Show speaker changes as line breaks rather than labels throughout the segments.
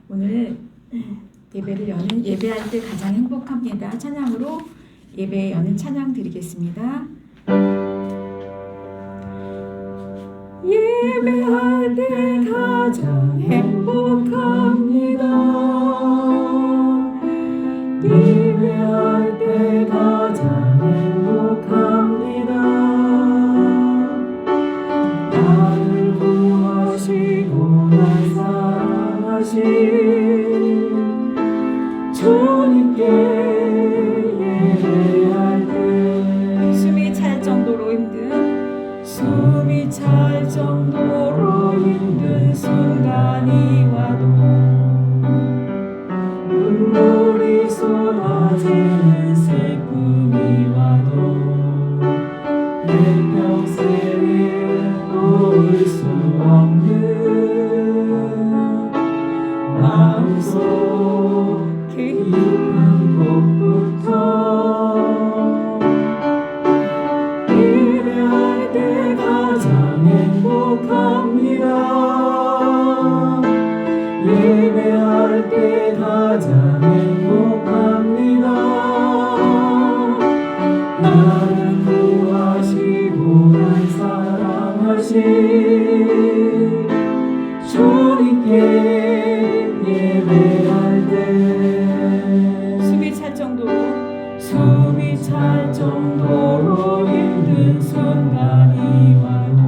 오늘 예배를 여는 예배할 때 가장 행복합니다. 찬양으로 예배 여는 찬양 드리겠습니다. 예배할 때 가장 행복합니다. 예배할 때 가장 행복합니다. 나를 구하시고 날 사랑하신 주님께 예배할 때 숨이 찰 정도로 힘든 순간이 와도 눈물이 쏟아지는 슬픔이 와도 내 평생에 놓을 수 없는 마음속 깊은 곳부터 예배할 때 가장 행복합니다. 예배할 때 가장 행복합니다. 나를 구하시고 날 사랑하신 주님께 예배할 때 숨이 찰 정도로 힘든 순간이 와도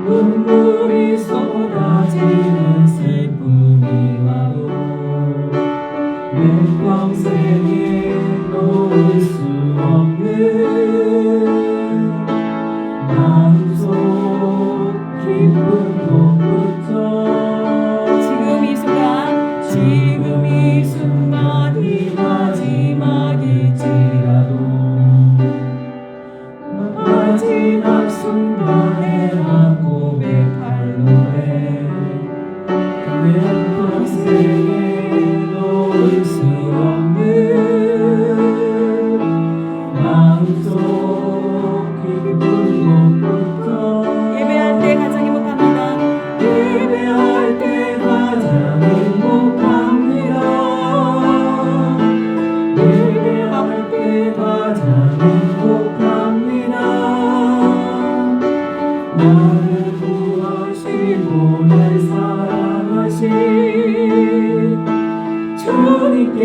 눈물이 쏟아지는 슬픔이 와도 내 평생에 놓을 수 없는 마음속 깊은 곳부터 지금 이 순간이 마지막일지라도 마지막 순간에 한 고백할 노래 내 평생에 놓을 수 없는 마음속 깊은 곳부터 예배할 때 가장 행복합니다. 예배할 때 가장 행복합니다. 예배할 때 가장 행복합니다. 나를 구하시고 날 사랑하신 주님께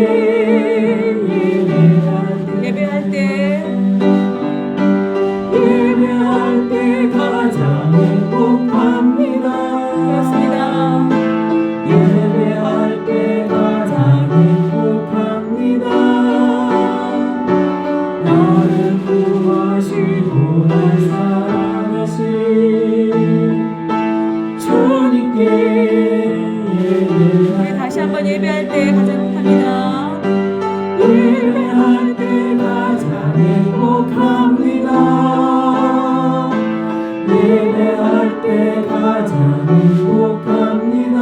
예배할 때 가장 행복합니다. 그렇습니다. 예배할 때 가장 행복합니다. 나를 구하시고 날 사랑하신 주님께 우리 다시 한번 예배할 때 가장 행복합니다. 예배할 때 가장 행복합니다. 예배할 때 가장 행복합니다.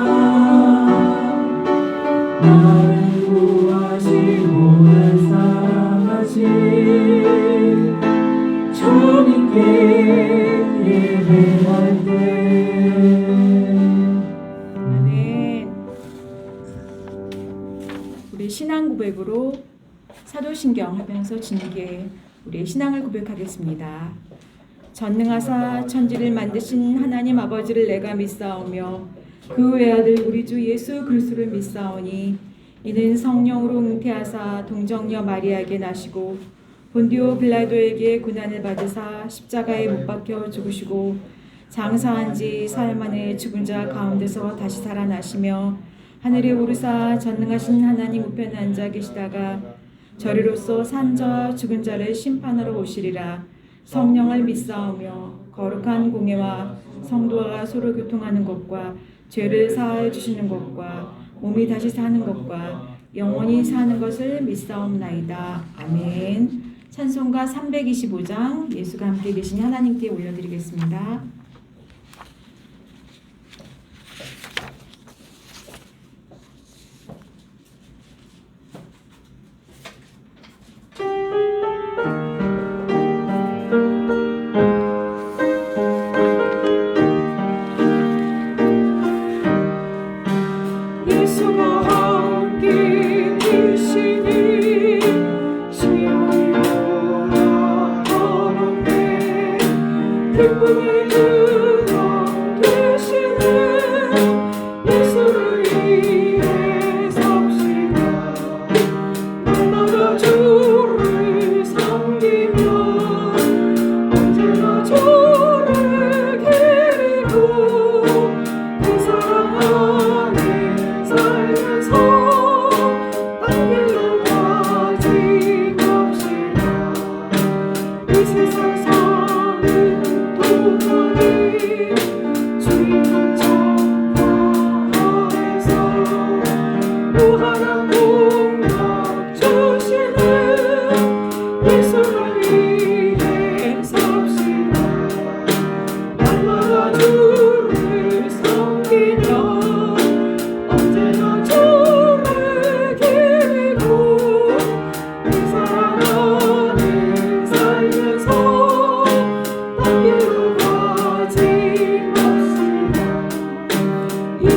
나를 구하시고 날 사랑하신 주님께 예배할 때 아멘. 우리 신앙 고백으로 사도신경 하면서 진리게 우리의 신앙을 고백하겠습니다. 전능하사 천지를 만드신 하나님 아버지를 내가 믿사오며 그 외아들 우리 주 예수 그리스도를 믿사오니 이는 성령으로 잉태하사 동정녀 마리아에게 나시고 본디오 빌라도에게 고난을 받으사 십자가에 못 박혀 죽으시고 장사한 지 사흘 만에 죽은 자 가운데서 다시 살아나시며 하늘에 오르사 전능하신 하나님 우편에 앉아 계시다가 저리로서 산 자와 죽은 자를 심판하러 오시리라. 성령을 믿사오며 거룩한 공예와 성도가 서로 교통하는 것과 죄를 사하여 주시는 것과 몸이 다시 사는 것과 영원히 사는 것을 믿사옵나이다. 아멘. 찬송가 325장 예수가 함께 계신 하나님께 올려드리겠습니다.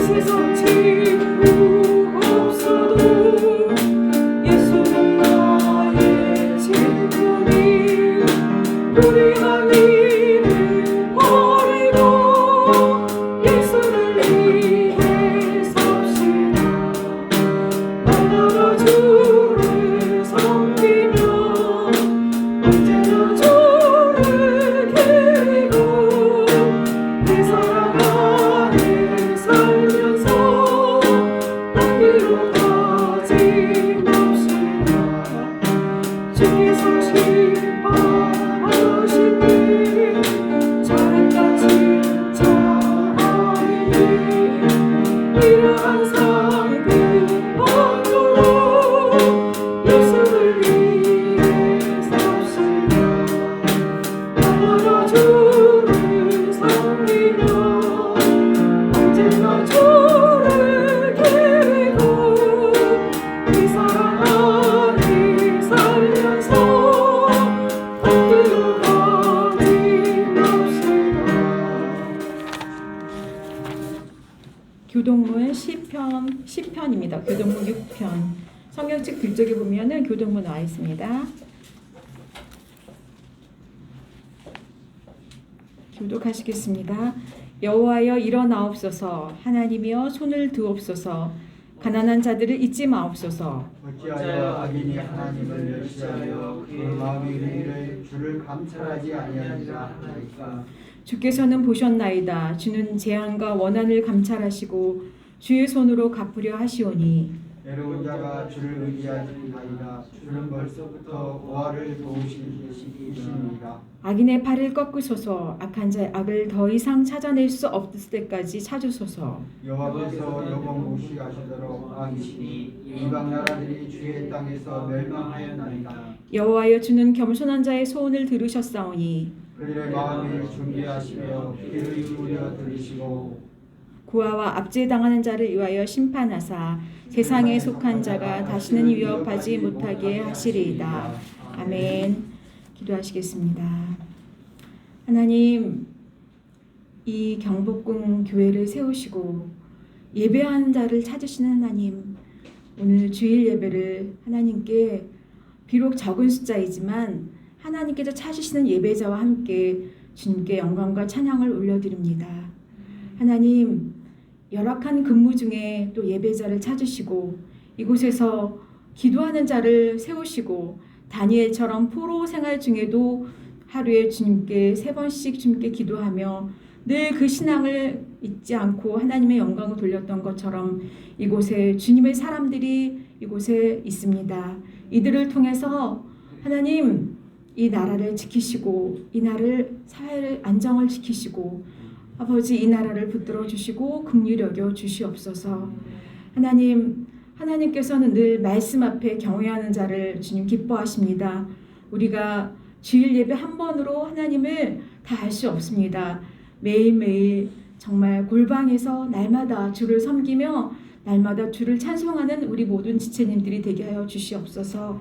세상 친구 없어도 예수는 나의 친구니 우리가 이를 버리고 예수를 위해 삽시다. 날마다 주를 섬기며 언제나 주를 기리고 내 사랑 안에 살면서 딴 길로 가지 맙시다. 주께서 심판하시니 잘했다 칭찬하리니 이러한 상급 얻도록 예수를 위해 삽시다. 날마다 주를 섬기며 언제나 주를 기리고 이 사랑 안에 살면서 헛되어 가지 맙시다. 교동문 시편입니다. 교동문 6편. 성경책 뒷쪽에 보면은 교동문 나와 있습니다. 교독하시겠습니다. 여호와여 일어나옵소서. 하나님이여 손을 드옵소서. 가난한 자들을 잊지 마옵소서.
어찌하여 악인이 하나님을 멸시하여 그의 마음이 이르기를 주를 감찰하지 아니하리라 하나이까.
주께서는 보셨나이다. 주는 재앙과 원한을 감찰하시고 주의 손으로 갚으려 하시오니
외로운 자가 주를 의지하리이다. 주는 벌써부터 고아를 도우신 이시니라.
악인의 팔을 꺾으소서. 악한 자의 악을 더 이상 찾아낼 수 없을 때까지 찾으소서.
여호와께서 영원 무시하시도록 악이시니 이방 나라들이 주의 땅에서 멸망하였나이다.
여호와여 주는 겸손한 자의 소원을 들으셨사오니
그들의 마음을 준비하시며 귀를 기울여 들으시고
고아와 압제당하는 자를 위하여 심판하사 세상에 속한 자가 다시는 위협하지 못하게 하시리이다. 아멘. 기도하시겠습니다. 하나님, 이 경복궁 교회를 세우시고 예배하는 자를 찾으시는 하나님, 오늘 주일 예배를 하나님께 비록 적은 숫자이지만 하나님께서 찾으시는 예배자와 함께 주님께 영광과 찬양을 올려드립니다. 하나님, 열악한 근무 중에 또 예배자를 찾으시고 이곳에서 기도하는 자를 세우시고 다니엘처럼 포로 생활 중에도 하루에 주님께 3번씩 주님께 기도하며 늘 그 신앙을 잊지 않고 하나님의 영광을 돌렸던 것처럼 이곳에 주님의 사람들이 이곳에 있습니다. 이들을 통해서 하나님 이 나라를 지키시고 이 나라를 사회를 안정을 지키시고 아버지 이 나라를 붙들어 주시고 긍휼히 여겨 주시옵소서. 하나님께서는 늘 말씀 앞에 경외하는 자를 주님 기뻐하십니다. 우리가 주일 예배 한 번으로 하나님을 다 알 수 없습니다. 매일매일 정말 골방에서 날마다 주를 섬기며 날마다 주를 찬송하는 우리 모든 지체님들이 되게 하여 주시옵소서.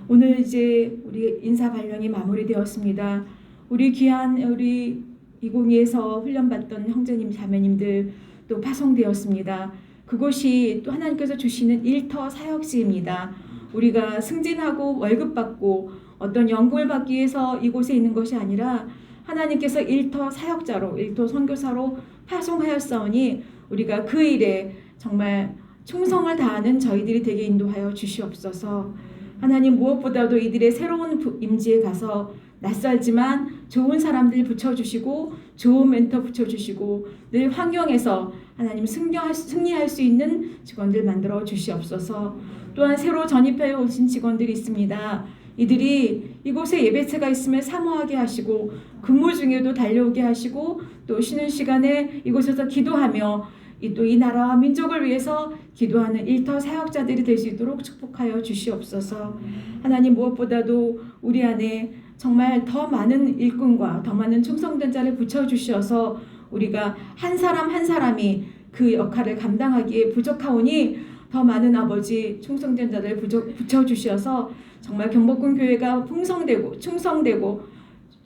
오늘 이제 우리 인사 발령이 마무리되었습니다. 우리 귀한 우리 2022에서 훈련받던 형제님 자매님들 또 파송되었습니다. 그곳이 또 하나님께서 주시는 일터 사역지입니다. 우리가 승진하고 월급 받고 어떤 연금을 받기 위해서 이곳에 있는 것이 아니라 하나님께서 일터 사역자로 일터 선교사로 파송하였사오니 우리가 그 일에 정말 충성을 다하는 저희들이 되게 인도하여 주시옵소서. 하나님 무엇보다도 이들의 새로운 임지에 가서 낯설지만 좋은 사람들 붙여주시고 좋은 멘토 붙여주시고 늘 환경에서 하나님 승리할 수 있는 직원들 만들어 주시옵소서. 또한 새로 전입해 오신 직원들이 있습니다. 이들이 이곳에 예배체가 있으면 사모하게 하시고 근무 중에도 달려오게 하시고 또 쉬는 시간에 이곳에서 기도하며 또 이 나라와 민족을 위해서 기도하는 일터 사역자들이 될 수 있도록 축복하여 주시옵소서. 하나님 무엇보다도 우리 안에 정말 더 많은 일꾼과 더 많은 충성된 자를 붙여주셔서 우리가 한 사람 한 사람이 그 역할을 감당하기에 부족하오니 더 많은 아버지 충성된 자를 붙여주셔서 정말 경복궁 교회가 풍성되고 충성되고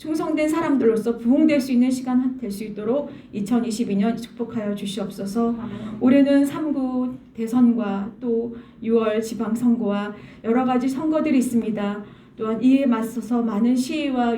충성된 사람들로서 부흥될 수 있는 시간 될 수 있도록 2022년 축복하여 주시옵소서. 올해는 3구 대선과 또 6월 지방선거와 여러 가지 선거들이 있습니다. 또한 이에 맞서서 많은 시위와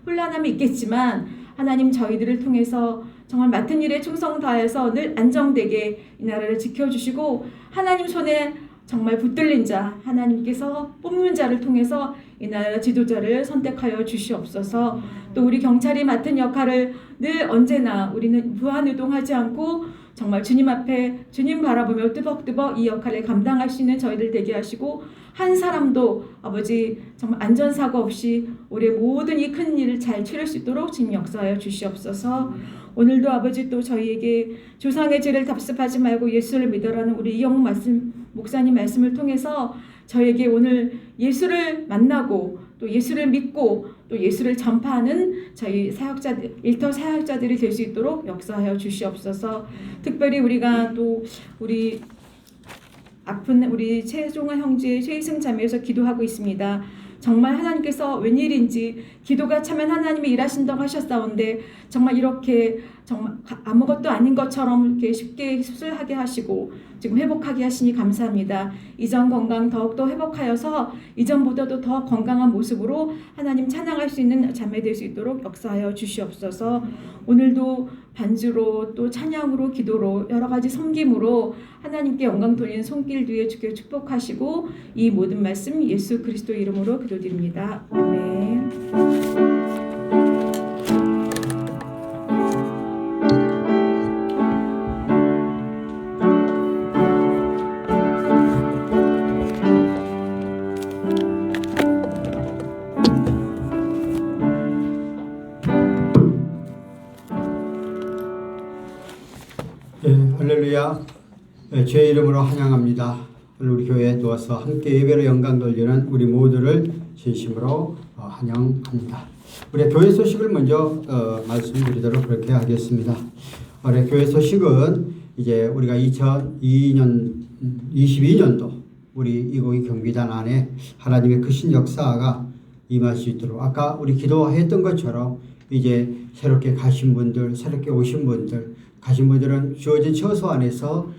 혼란함이 있겠지만 하나님 저희들을 통해서 정말 맡은 일에 충성 다해서 늘 안정되게 이 나라를 지켜주시고 하나님 손에 정말 붙들린 자, 하나님께서 뽑는 자를 통해서 이 나라 지도자를 선택하여 주시옵소서. 또 우리 경찰이 맡은 역할을 늘 언제나 우리는 무한의동하지 않고 정말 주님 앞에 주님 바라보며 뜨벅뜨벅 이 역할을 감당할 수 있는 저희들 되게 하시고 한 사람도 아버지 정말 안전사고 없이 올해 모든 이 큰 일을 잘 치를 수 있도록 주님 역사하여 주시옵소서. 오늘도 아버지 또 저희에게 조상의 죄를 답습하지 말고 예수를 믿으라는 우리 이영웅 목사님 말씀을 통해서 저에게 오늘 예수를 만나고 또 예수를 믿고 또 예수를 전파하는 저희 사역자들, 일터 사역자들이 될 수 있도록 역사하여 주시옵소서. 특별히 우리가 또 우리 아픈 우리 최종화 형제 최희승 자매에서 기도하고 있습니다. 정말 하나님께서 웬일인지 기도가 차면 하나님이 일하신다고 하셨사온데 정말 이렇게 정말 아무것도 아닌 것처럼 이렇게 쉽게 수술하게 하시고 지금 회복하게 하시니 감사합니다. 이전 건강 더욱더 회복하여서 이전보다도 더 건강한 모습으로 하나님 찬양할 수 있는 자매 될 수 있도록 역사하여 주시옵소서. 오늘도 반주로 또 찬양으로 기도로 여러 가지 섬김으로 하나님께 영광 돌리는 손길 위에 주께 축복하시고 이 모든 말씀 예수 그리스도 이름으로 기도드립니다. 아멘.
할렐루야. 주의 이름으로 환영합니다. 오늘 우리 교회에 누워서 함께 예배로 영광 돌리는 우리 모두를 진심으로 환영합니다. 우리 교회 소식을 먼저 말씀드리도록 그렇게 하겠습니다. 우리 교회 소식은 이제 우리가 2022년도 우리 이고기 경비단 안에 하나님의 크신 역사가 임할 수 있도록 아까 우리 기도했던 것처럼 이제 새롭게 가신 분들, 새롭게 오신 분들, 가신 분들은 주어진 처소 안에서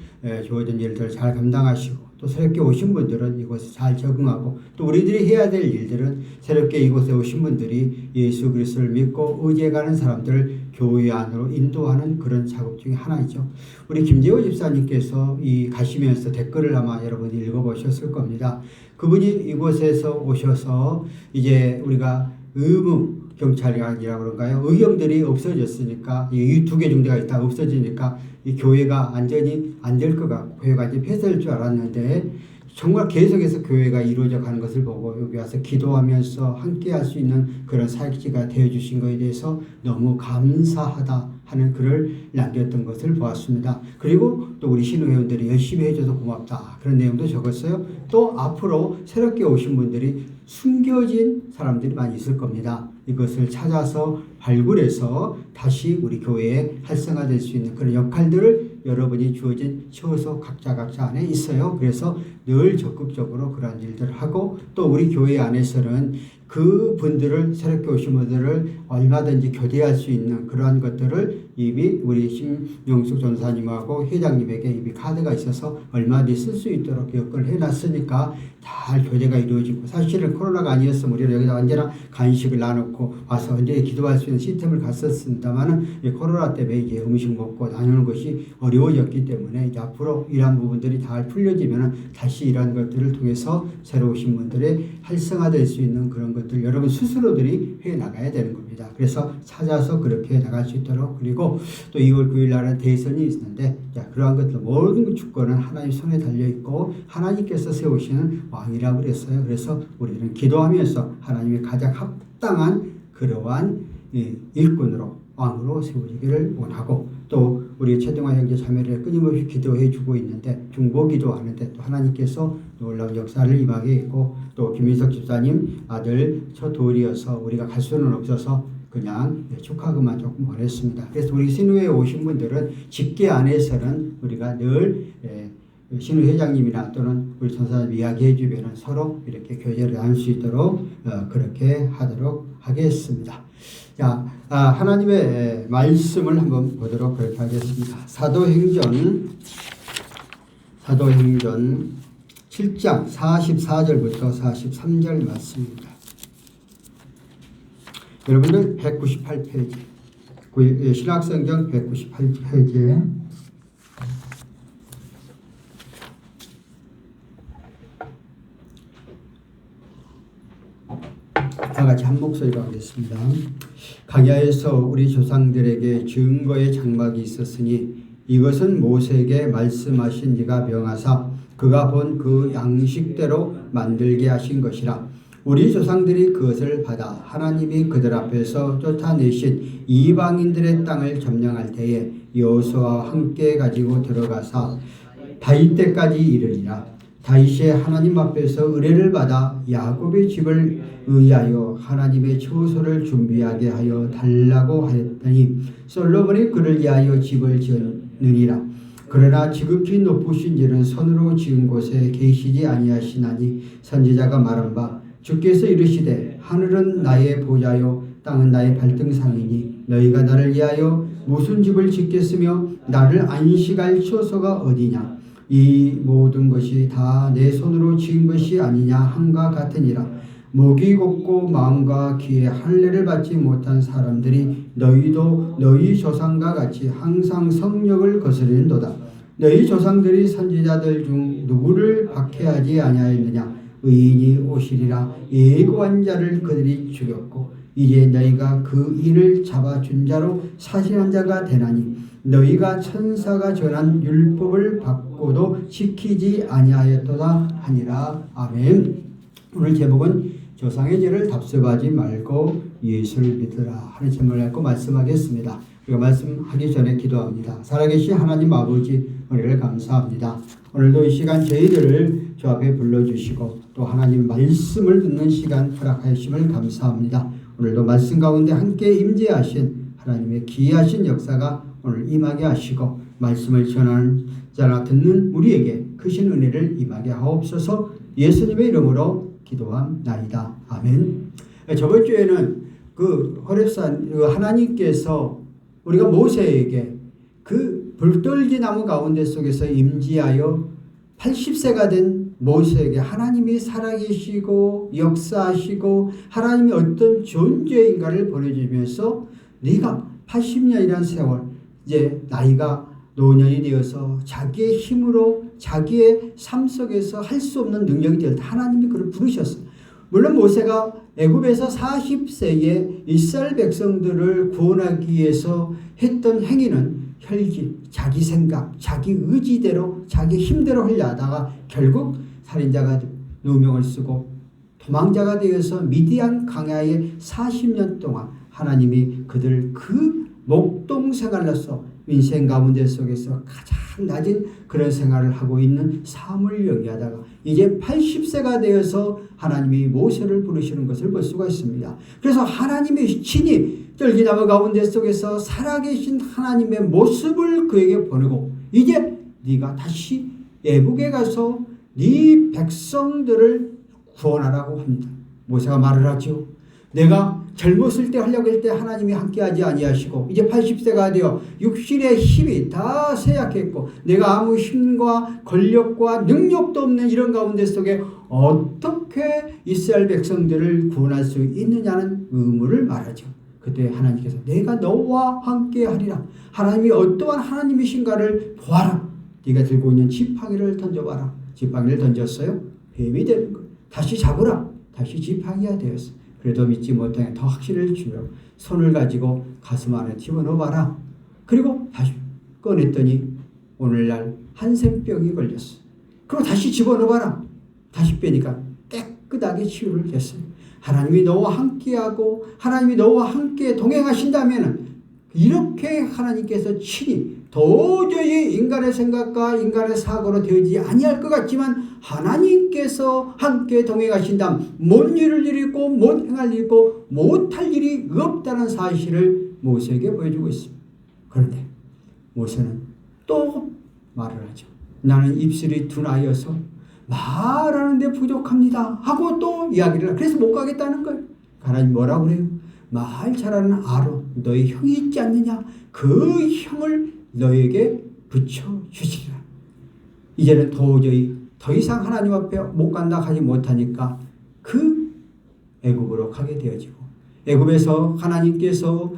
주어진 일들을 잘 감당하시고 또 새롭게 오신 분들은 이곳에 잘 적응하고 또 우리들이 해야 될 일들은 새롭게 이곳에 오신 분들이 예수 그리스도를 믿고 의지해가는 사람들을 교회 안으로 인도하는 그런 작업 중에 하나이죠. 우리 김재호 집사님께서 이 가시면서 댓글을 아마 여러분이 읽어보셨을 겁니다. 그분이 이곳에서 오셔서 이제 우리가 의무 경찰이라고 그런가요? 의경들이 없어졌으니까 이 두 개 중대가 다 없어지니까 이 교회가 완전히 안 될 것 같고 교회가 이제 폐쇄될 줄 알았는데 정말 계속해서 교회가 이루어져 가는 것을 보고 여기 와서 기도하면서 함께 할 수 있는 그런 사역지가 되어주신 것에 대해서 너무 감사하다 하는 글을 남겼던 것을 보았습니다. 그리고 또 우리 신우회원들이 열심히 해줘서 고맙다 그런 내용도 적었어요. 또 앞으로 새롭게 오신 분들이 숨겨진 사람들이 많이 있을 겁니다. 이것을 찾아서 발굴해서 다시 우리 교회에 활성화될 수 있는 그런 역할들을 여러분이 주어진 처소 각자 안에 있어요. 그래서 늘 적극적으로 그러한 일들을 하고 또 우리 교회 안에서는 그 분들을 새롭게 오신 분들을 얼마든지 교대할 수 있는 그러한 것들을 이미 우리 심영숙 전사님하고 회장님에게 이미 카드가 있어서 얼마든지 쓸 수 있도록 여건을 해놨으니까 잘 교대가 이루어지고 사실은 코로나가 아니었으면 우리는 여기다 언제나 간식을 나누고 와서 언제 기도할 수 있는 시스템을 갔었습니다만은 코로나 때문에 이제 음식 먹고 나누는 것이 어려워졌기 때문에 이제 앞으로 이러한 부분들이 잘 풀려지면은 다시 이러한 것들을 통해서 새로 오신 분들의 활성화될 수 있는 그런 것들 여러분 스스로들이 해 나가야 되는 겁니다. 그래서 찾아서 그렇게 나갈 수 있도록 그리고 또 2월 9일 날은 대선이 있는데 자, 그러한 것들 모든 주권은 하나님 손에 달려 있고 하나님께서 세우시는 왕이라고 그랬어요. 그래서 우리는 기도하면서 하나님의 가장 합당한 그러한 일꾼으로 왕으로 세워지기를 원하고 또 우리 최동화 형제 자매를 끊임없이 기도해 주고 있는데 중보 기도하는데 또 하나님께서 놀라운 역사를 임하게 있고 또 김민석 집사님 아들 첫 돌이어서 우리가 갈 수는 없어서 그냥 축하금만 조금 보냈습니다. 그래서 우리 신우에 오신 분들은 집계 안에서는 우리가 늘 신우 회장님이나 또는 우리 전사님 이야기해 주면 서로 이렇게 교제를 나눌 수 있도록 그렇게 하도록 하겠습니다. 자, 하나님의 말씀을 한번 보도록 그렇게 하겠습니다. 사도행전 7장 44절부터 43절 말씀입니다. 여러분들 198페이지 신학성경 198페이지에 다 같이 한 목소리로 하겠습니다. 강야에서 우리 조상들에게 증거의 장막이 있었으니 이것은 모세에게 말씀하신 이가 명하사 그가 본 그 양식대로 만들게 하신 것이라. 우리 조상들이 그것을 받아 하나님이 그들 앞에서 쫓아내신 이방인들의 땅을 점령할 때에 여호수아와 함께 가지고 들어가사 다윗 때까지 이르리라. 다윗이 하나님 앞에서 의뢰를 받아 야곱의 집을 의하여 하나님의 처소를 준비하게 하여 달라고 하였더니 솔로몬이 그를 위하여 집을 지었느니라. 그러나 지극히 높으신 이는 손으로 지은 곳에 계시지 아니하시나니 선지자가 말한 바 주께서 이르시되 하늘은 나의 보좌요 땅은 나의 발등상이니 너희가 나를 위하여 무슨 집을 짓겠으며 나를 안식할 처소가 어디냐. 이 모든 것이 다 내 손으로 지은 것이 아니냐 함과 같으니라. 목이 곱고 마음과 귀에 할례를 받지 못한 사람들이 너희도 너희 조상과 같이 항상 성령을 거스리는도다. 너희 조상들이 선지자들 중 누구를 박해하지 아니하였느냐. 의인이 오시리라. 예고한 자를 그들이 죽였고 이제 너희가 그 일을 잡아준 자로 사실한 자가 되나니 너희가 천사가 전한 율법을 받고도 지키지 아니하였도다 하니라. 아멘. 오늘 제목은 조상의 죄를 답습하지 말고 예수를 믿으라 하는 제목을 갖고 말씀하겠습니다. 우리가 말씀하기 전에 기도합니다. 살아계신 하나님 아버지 은혜를 감사합니다. 오늘도 이 시간 저희들을 주 앞에 불러주시고 또 하나님 말씀을 듣는 시간 허락하심을 감사합니다. 오늘도 말씀 가운데 함께 임재하신 하나님의 귀하신 역사가 오늘 임하게 하시고 말씀을 전하는 자나 듣는 우리에게 크신 은혜를 임하게 하옵소서. 예수님의 이름으로 기도함나이다. 아멘. 저번 주에는 그 호렙산 하나님께서 우리가 모세에게 그 불떨기 나무 가운데 속에서 임지하여 80세가 된 모세에게 하나님이 살아계시고 역사하시고 하나님이 어떤 존재인가를 보내주면서 네가 80년이라는 세월 이제 나이가 노년이 되어서 자기의 힘으로 자기의 삶 속에서 할 수 없는 능력이 되었다. 하나님이 그를 부르셨어요. 물론 모세가 애굽에서 40세에 이스라엘 백성들을 구원하기 위해서 했던 행위는 혈기, 자기 생각, 자기 의지대로 자기 힘대로 하려 하다가 결국 살인자가 누명을 쓰고 도망자가 되어서 미디안 강야에 40년 동안 하나님이 그들 그 목동 생활로서 인생 가운데 속에서 가장 낮은 그런 생활을 하고 있는 삶을 영위하다가 이제 80세가 되어서 하나님이 모세를 부르시는 것을 볼 수가 있습니다. 그래서 하나님의 친히 떨기나무 가운데 속에서 살아계신 하나님의 모습을 그에게 보내고 이제 네가 다시 애국에 가서 네 백성들을 구원하라고 합니다. 모세가 말을 하죠. 내가 젊었을 때 하려고 할 때 하나님이 함께하지 아니하시고 이제 80세가 되어 육신의 힘이 다 쇠약했고 내가 아무 힘과 권력과 능력도 없는 이런 가운데 속에 어떻게 이스라엘 백성들을 구원할 수 있느냐는 의무를 말하죠. 그때 하나님께서 내가 너와 함께하리라. 하나님이 어떠한 하나님이신가를 보아라. 네가 들고 있는 지팡이를 던져봐라. 지팡이를 던졌어요. 뱀이 되는 거예요. 다시 잡으라. 다시 지팡이가 되었어. 그래도 믿지 못하게 더 확신을 주며 손을 가지고 가슴 안에 집어넣어봐라. 그리고 다시 꺼냈더니 오늘날 한센병이 걸렸어. 그리고 다시 집어넣어봐라. 다시 빼니까 깨끗하게 치유를 됐어요. 하나님이 너와 함께하고 하나님이 너와 함께 동행하신다면 이렇게 하나님께서 친히 도저히 인간의 생각과 인간의 사고로 되지 아니할 것 같지만 하나님께서 함께 동행하신다면 못 이룰 일이 있고 못 행할 일이 있고 못할 일이 없다는 사실을 모세에게 보여주고 있습니다. 그런데 모세는 또 말을 하죠. 나는 입술이 둔하여서 말하는데 부족합니다 하고 또 이야기를 그래서 못 가겠다는 거예요. 하나님 뭐라고 그래요? 말 잘하는 아론 너희 형이 있지 않느냐? 그 형을 너에게 붙여주시리라. 이제는 도저히 더 이상 하나님 앞에 못 간다 하지 못하니까 그 애굽으로 가게 되어지고, 애굽에서 하나님께서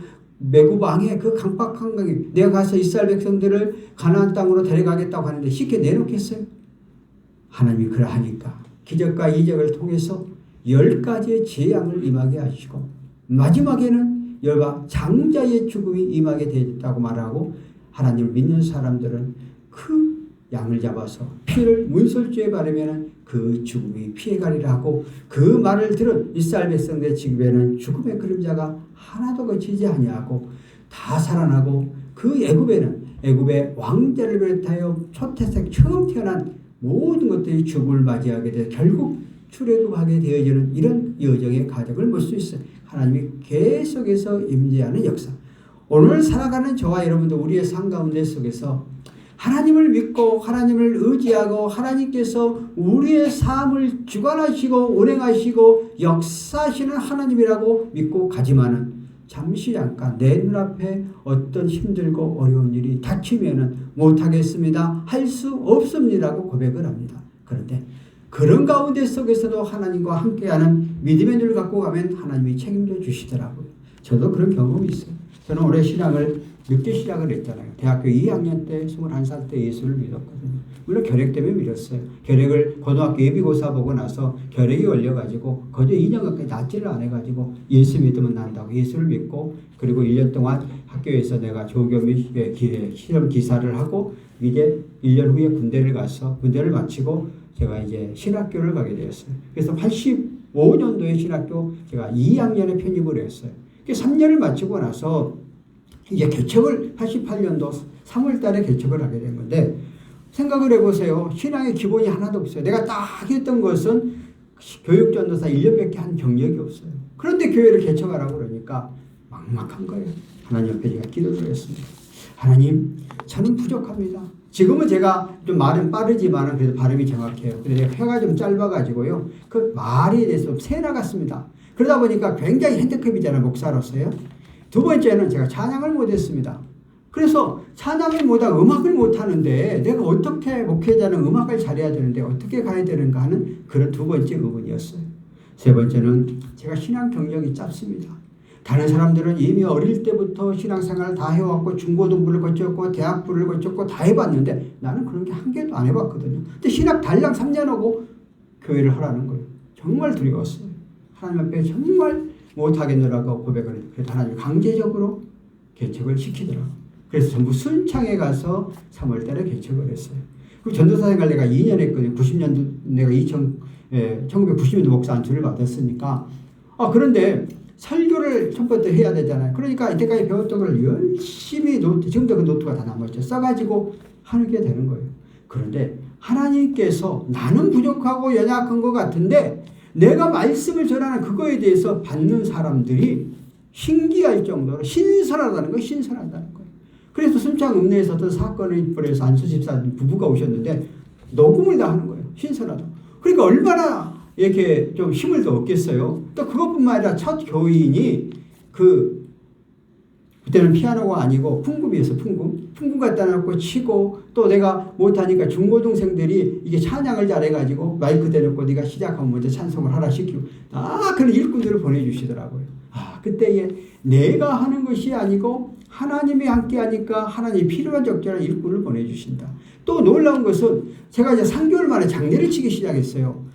애굽 왕의 그 강박한 강에 내가 가서 이스라엘 백성들을 가나안 땅으로 데려가겠다고 하는데 쉽게 내놓겠어요? 하나님이 그러하니까 기적과 이적을 통해서 10가지의 재앙을 임하게 하시고 마지막에는 열방 장자의 죽음이 임하게 되었다고 말하고, 하나님을 믿는 사람들은 그 양을 잡아서 피를 문설주에 바르면 그 죽음이 피해가리라 하고, 그 말을 들은 이스라엘 백성들의 집에는 죽음의 그림자가 하나도 거치지 아니하고 다 살아나고, 그 애굽에는 애굽의 왕자를 비롯하여 초태생 처음 태어난 모든 것들이 죽음을 맞이하게 돼 결국 출애굽하게 되어지는 이런 여정의 과정을 볼 수 있어요. 하나님이 계속해서 임재하는 역사. 오늘 살아가는 저와 여러분도 우리의 삶 가운데 속에서 하나님을 믿고 하나님을 의지하고 하나님께서 우리의 삶을 주관하시고 운행하시고 역사하시는 하나님이라고 믿고 가지만은 잠시 잠깐 내 눈앞에 어떤 힘들고 어려운 일이 닥치면은 못하겠습니다, 할 수 없습니다라고 고백을 합니다. 그런데 그런 가운데 속에서도 하나님과 함께하는 믿음의 눈을 갖고 가면 하나님이 책임져 주시더라고요. 저도 그런 경험이 있어요. 저는 올해 신앙을 늦게 시작을 했잖아요. 대학교 2학년 때 21살 때 예수를 믿었거든요. 물론 결핵 때문에 믿었어요. 결핵을 고등학교 예비고사 보고 나서 결핵이 걸려가지고 거저 2년 가까이 낫지를 안 해가지고 예수 믿으면 난다고 예수를 믿고, 그리고 1년 동안 학교에서 내가 조교 및 실험 기사를 하고 이제 1년 후에 군대를 가서 군대를 마치고 제가 이제 신학교를 가게 되었어요. 그래서 85년도에 신학교 제가 2학년에 편입을 했어요. 3년을 마치고 나서 이제 개척을 88년도 3월 달에 개척을 하게 된 건데, 생각을 해보세요. 신앙의 기본이 하나도 없어요. 내가 딱 했던 것은 교육전도사 1년밖에 한 경력이 없어요. 그런데 교회를 개척하라고 그러니까 막막한 거예요. 하나님 앞에 제가 기도를 했습니다. 하나님, 저는 부족합니다. 지금은 제가 좀 말은 빠르지만 그래도 발음이 정확해요. 근데 제가 혀가 좀 짧아가지고요. 그 말에 대해서 새 나갔습니다. 그러다 보니까 굉장히 핸디캡이잖아요, 목사로서요. 두 번째는 제가 찬양을 못했습니다. 그래서 찬양을 못하고 음악을 못하는데 내가 어떻게 목회자는 음악을 잘해야 되는데 어떻게 가야 되는가 하는 그런 두 번째 의문이었어요. 세 번째는 제가 신앙 경력이 짧습니다. 다른 사람들은 이미 어릴 때부터 신앙생활을 다 해왔고 중고등부를 거쳤고 대학부를 거쳤고 다 해봤는데 나는 그런 게 한 개도 안 해봤거든요. 근데 신학 달랑 3년 하고 교회를 하라는 거예요. 정말 두려웠어요. 하나님 앞에 정말 못하겠노라고 고백을 해요. 그래서 하나님 강제적으로 개척을 시키더라고요. 그래서 전부 순창에 가서 3월 달에 개척을 했어요. 그리고 전도사 생활 내가 2년 했거든요. 90년도 내가 1990년도 목사 안수를 받았으니까. 그런데 설교를 처음부터 해야 되잖아요. 그러니까 이때까지 배웠던 걸 열심히 지금도 그 노트가 다 남아있죠. 써가지고 하게 되는 거예요. 그런데 하나님께서 나는 부족하고 연약한 것 같은데 내가 말씀을 전하는 그거에 대해서 받는 사람들이 신기할 정도로 신선하다는 거예요. 신선하다는 거예요. 그래서 순창 읍내에서 어떤 사건을 벌여서 안수집사 부부가 오셨는데 녹음을 다 하는 거예요. 신선하다. 그러니까 얼마나 이렇게 좀 힘을 더 얻겠어요. 또 그것뿐만 아니라 첫 교인이 그때는 피아노가 아니고 풍금이었어. 풍금 갖다 놓고 치고, 또 내가 못하니까 중고등생들이 이게 찬양을 잘해가지고 마이크 대놓고 네가 시작하면 먼저 찬송을 하라 시키고 그런 일꾼들을 보내주시더라고요. 그때에 내가 하는 것이 아니고 하나님이 함께 하니까 하나님이 필요한 적절한 일꾼을 보내주신다. 또 놀라운 것은 제가 이제 3개월 만에 장례를 치기 시작했어요.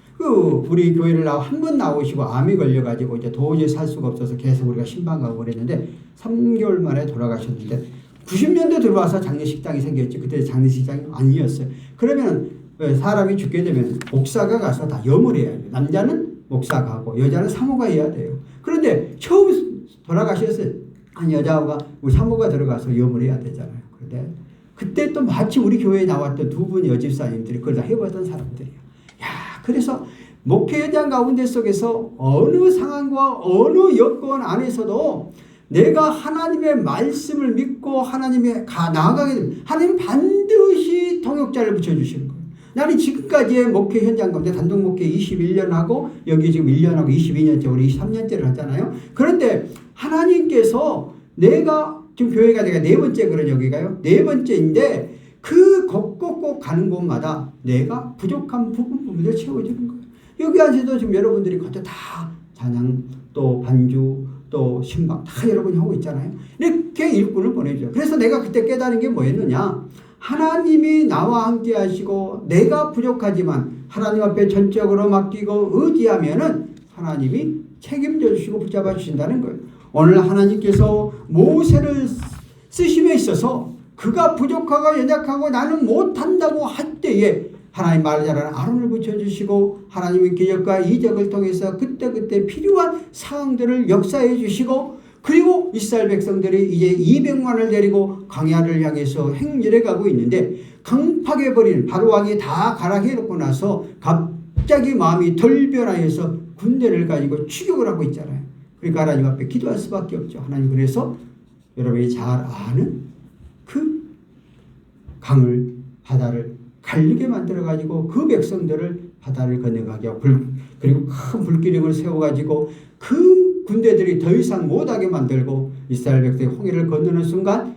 우리 교회를 한 번 나오시고 암이 걸려가지고 이제 도저히 살 수가 없어서 계속 우리가 신방 가고 그랬는데 3개월 만에 돌아가셨는데 90년대 들어와서 장례식장이 생겼지. 그때 장례식장이 아니었어요. 그러면 사람이 죽게 되면 목사가 가서 다 염을 해야 돼요. 남자는 목사가 하고 여자는 사모가 해야 돼요. 그런데 처음 돌아가셨어요. 한 여자가 우리 사모가 들어가서 염을 해야 되잖아요. 그런데 그때 또 마치 우리 교회에 나왔던 두 분 여집사님들이 그걸 다 해봤던 사람들이에요. 그래서 목회장 가운데 속에서 어느 상황과 어느 여건 안에서도 내가 하나님의 말씀을 믿고 하나님의 나아가게 되면 하나님 반드시 통역자를 붙여주시는 거예요. 나는 지금까지의 목회 현장 가운데 단독 목회 21년 하고 여기 지금 1년 하고 22년째 우리 23년째를 하잖아요. 그런데 하나님께서 내가 지금 교회가 내가 네 번째 그런 여기가요. 네 번째인데 그 곳곳곳 가는 곳마다 내가 부족한 부분을 채워주는 거예요. 여기 안에서도 지금 여러분들이 그것도 다 찬양 또 반주 또 신방 다 여러분이 하고 있잖아요. 이렇게 일꾼을 보내죠. 그래서 내가 그때 깨달은 게 뭐였느냐. 하나님이 나와 함께 하시고 내가 부족하지만 하나님 앞에 전적으로 맡기고 의지하면은 하나님이 책임져 주시고 붙잡아 주신다는 거예요. 오늘 하나님께서 모세를 쓰심에 있어서 그가 부족하고 연약하고 나는 못한다고 할 때에 하나님 말을 잘하는 아론을 붙여주시고 하나님의 기적과 이적을 통해서 그때그때 필요한 상황들을 역사해 주시고 그리고 이스라엘 백성들이 이제 200만을 데리고 광야를 향해서 행렬해 가고 있는데 강팍해버린 바로왕이 다 가락해놓고 나서 갑자기 마음이 덜 변하여서 군대를 가지고 추격을 하고 있잖아요. 그러니까 하나님 앞에 기도할 수밖에 없죠. 하나님 그래서 여러분이 잘 아는 그 강을 바다를 갈리게 만들어가지고 그 백성들을 바다를 건너가게 하고 그리고 큰 불기둥을 세워가지고 그 군대들이 더 이상 못하게 만들고 이스라엘 백성이 홍해를 건너는 순간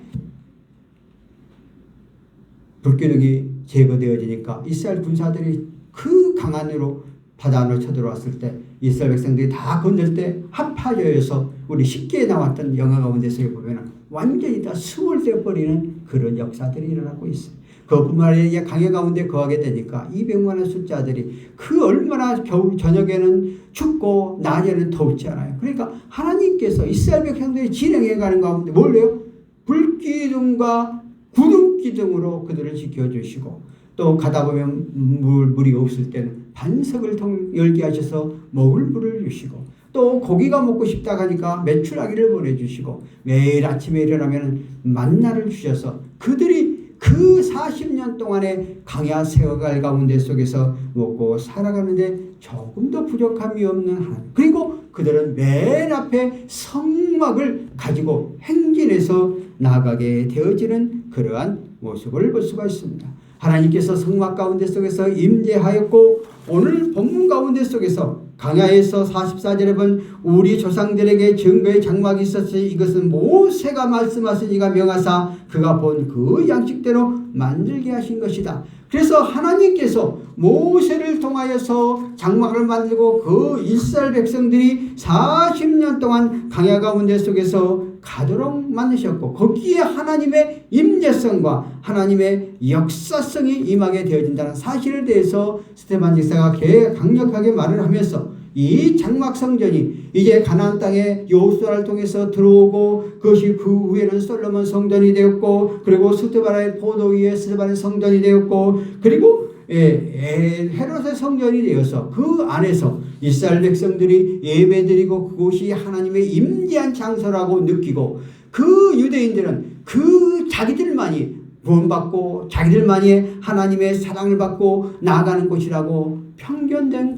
불기둥이 제거되어지니까 이스라엘 군사들이 그 강 안으로 바다 안으로 쳐들어왔을 때 이스라엘 백성들이 다 건널 때 합파져서 우리 쉽게 나왔던 영화 가운데서 보면 완전히 다 수월되어버리는 그런 역사들이 일어나고 있어요. 그뿐만 아니라 강야 가운데 거하게 되니까 200만의 숫자들이 그 얼마나 겨울 저녁에는 춥고 낮에는 덥지 않아요. 그러니까 하나님께서 이스라엘 백성들이 진행해가는 가운데 뭘래요? 불기둥과 구름기둥으로 그들을 지켜주시고 또 가다 보면 물이 없을 때는 반석을 열게 하셔서 먹을 물을 주시고 또 고기가 먹고 싶다 하니까 메추라기를 보내주시고 매일 아침에 일어나면 만나를 주셔서 그들이 그 40년 동안의 강야 세워갈 가운데 속에서 먹고 살아가는데 조금도 부족함이 없는 하나님. 그리고 그들은 맨 앞에 성막을 가지고 행진해서 나가게 되어지는 그러한 모습을 볼 수가 있습니다. 하나님께서 성막 가운데 속에서 임재하였고 오늘 본문 가운데 속에서 강야에서 44절에 본 우리 조상들에게 증거의 장막이 있었으니 이것은 모세가 말씀하시니가 명하사 그가 본 그 양식대로 만들게 하신 것이다. 그래서 하나님께서 모세를 통하여서 장막을 만들고 그 이스라엘 백성들이 40년 동안 강야 가운데 속에서 가도록 만드셨고 거기에 하나님의 임재성과 하나님의 역사성이 임하게 되어진다는 사실에 대해서 스테반 집사가 강력하게 말을 하면서 이 장막 성전이 이제 가나안 땅에 여호수아를 통해서 들어오고 그것이 그 후에는 솔로몬 성전이 되었고 그리고 스테반의 포도 위에 스테반의 성전이 되었고 그리고 헤롯의 성전이 되어서 그 안에서 이스라엘 백성들이 예배드리고 그곳이 하나님의 임재한 장소라고 느끼고 그 유대인들은 그 자기들만이 구원받고 자기들만이 하나님의 사랑을 받고 나아가는 곳이라고 편견된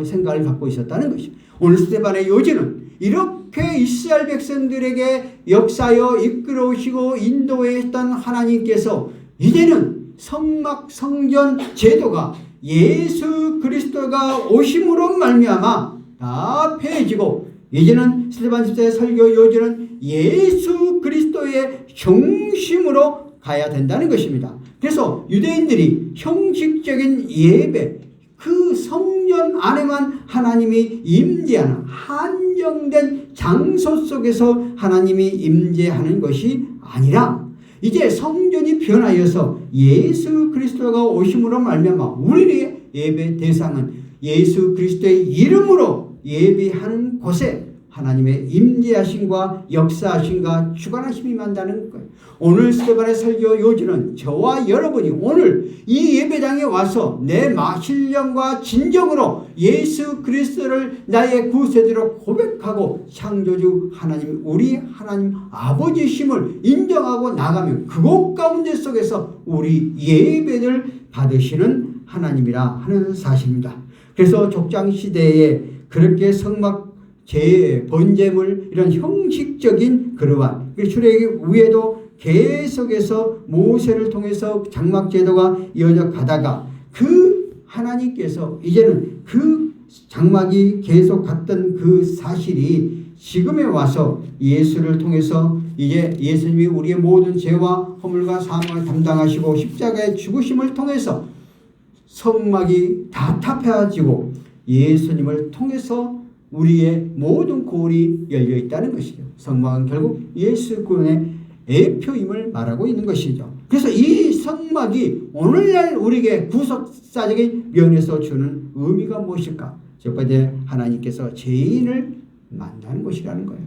생각을 갖고 있었다는 것입니다. 오늘 스데반의 요지는 이렇게 이스라엘 백성들에게 역사여 이끌어오시고 인도했던 하나님께서 이제는 성막 성전 제도가 예수 그리스도가 오심으로 말미암아 다 폐해지고 이제는 스데반 집사의 설교 요지는 예수 그리스도의 중심으로 가야 된다는 것입니다. 그래서 유대인들이 형식적인 예배 그 성전 안에만 하나님이 임재하는 한정된 장소 속에서 하나님이 임재하는 것이 아니라 이제 성전이 변하여서 예수 그리스도가 오심으로 말미암아 우리의 예배 대상은 예수 그리스도의 이름으로 예배하는 곳에 하나님의 임재하심과 역사하심과 주관하심이 임한다는 거예요. 오늘 스데반의 설교 요지는 저와 여러분이 오늘 이 예배당에 와서 내 신령과 진정으로 예수 그리스도를 나의 구세주로 고백하고 창조주 하나님 우리 하나님 아버지심을 인정하고 나가면 그곳 가운데 속에서 우리 예배를 받으시는 하나님이라 하는 사실입니다. 그래서 족장시대에 그렇게 성막 제 번제물 이런 형식적인 그러한 출애굽기 위에도 계속해서 모세를 통해서 장막제도가 이어져 가다가 그 하나님께서 이제는 그 장막이 계속 갔던 그 사실이 지금에 와서 예수를 통해서 이제 예수님이 우리의 모든 죄와 허물과 사망을 담당하시고 십자가의 죽으심을 통해서 성막이 다 타파지고 예수님을 통해서 우리의 모든 고울이 열려 있다는 것이죠. 성막은 결국 예수 그분의 애표임을 말하고 있는 것이죠. 그래서 이 성막이 오늘날 우리에게 구속사적인 면에서 주는 의미가 무엇일까? 첫 번째, 하나님께서 죄인을 만나는 것이라는 거예요.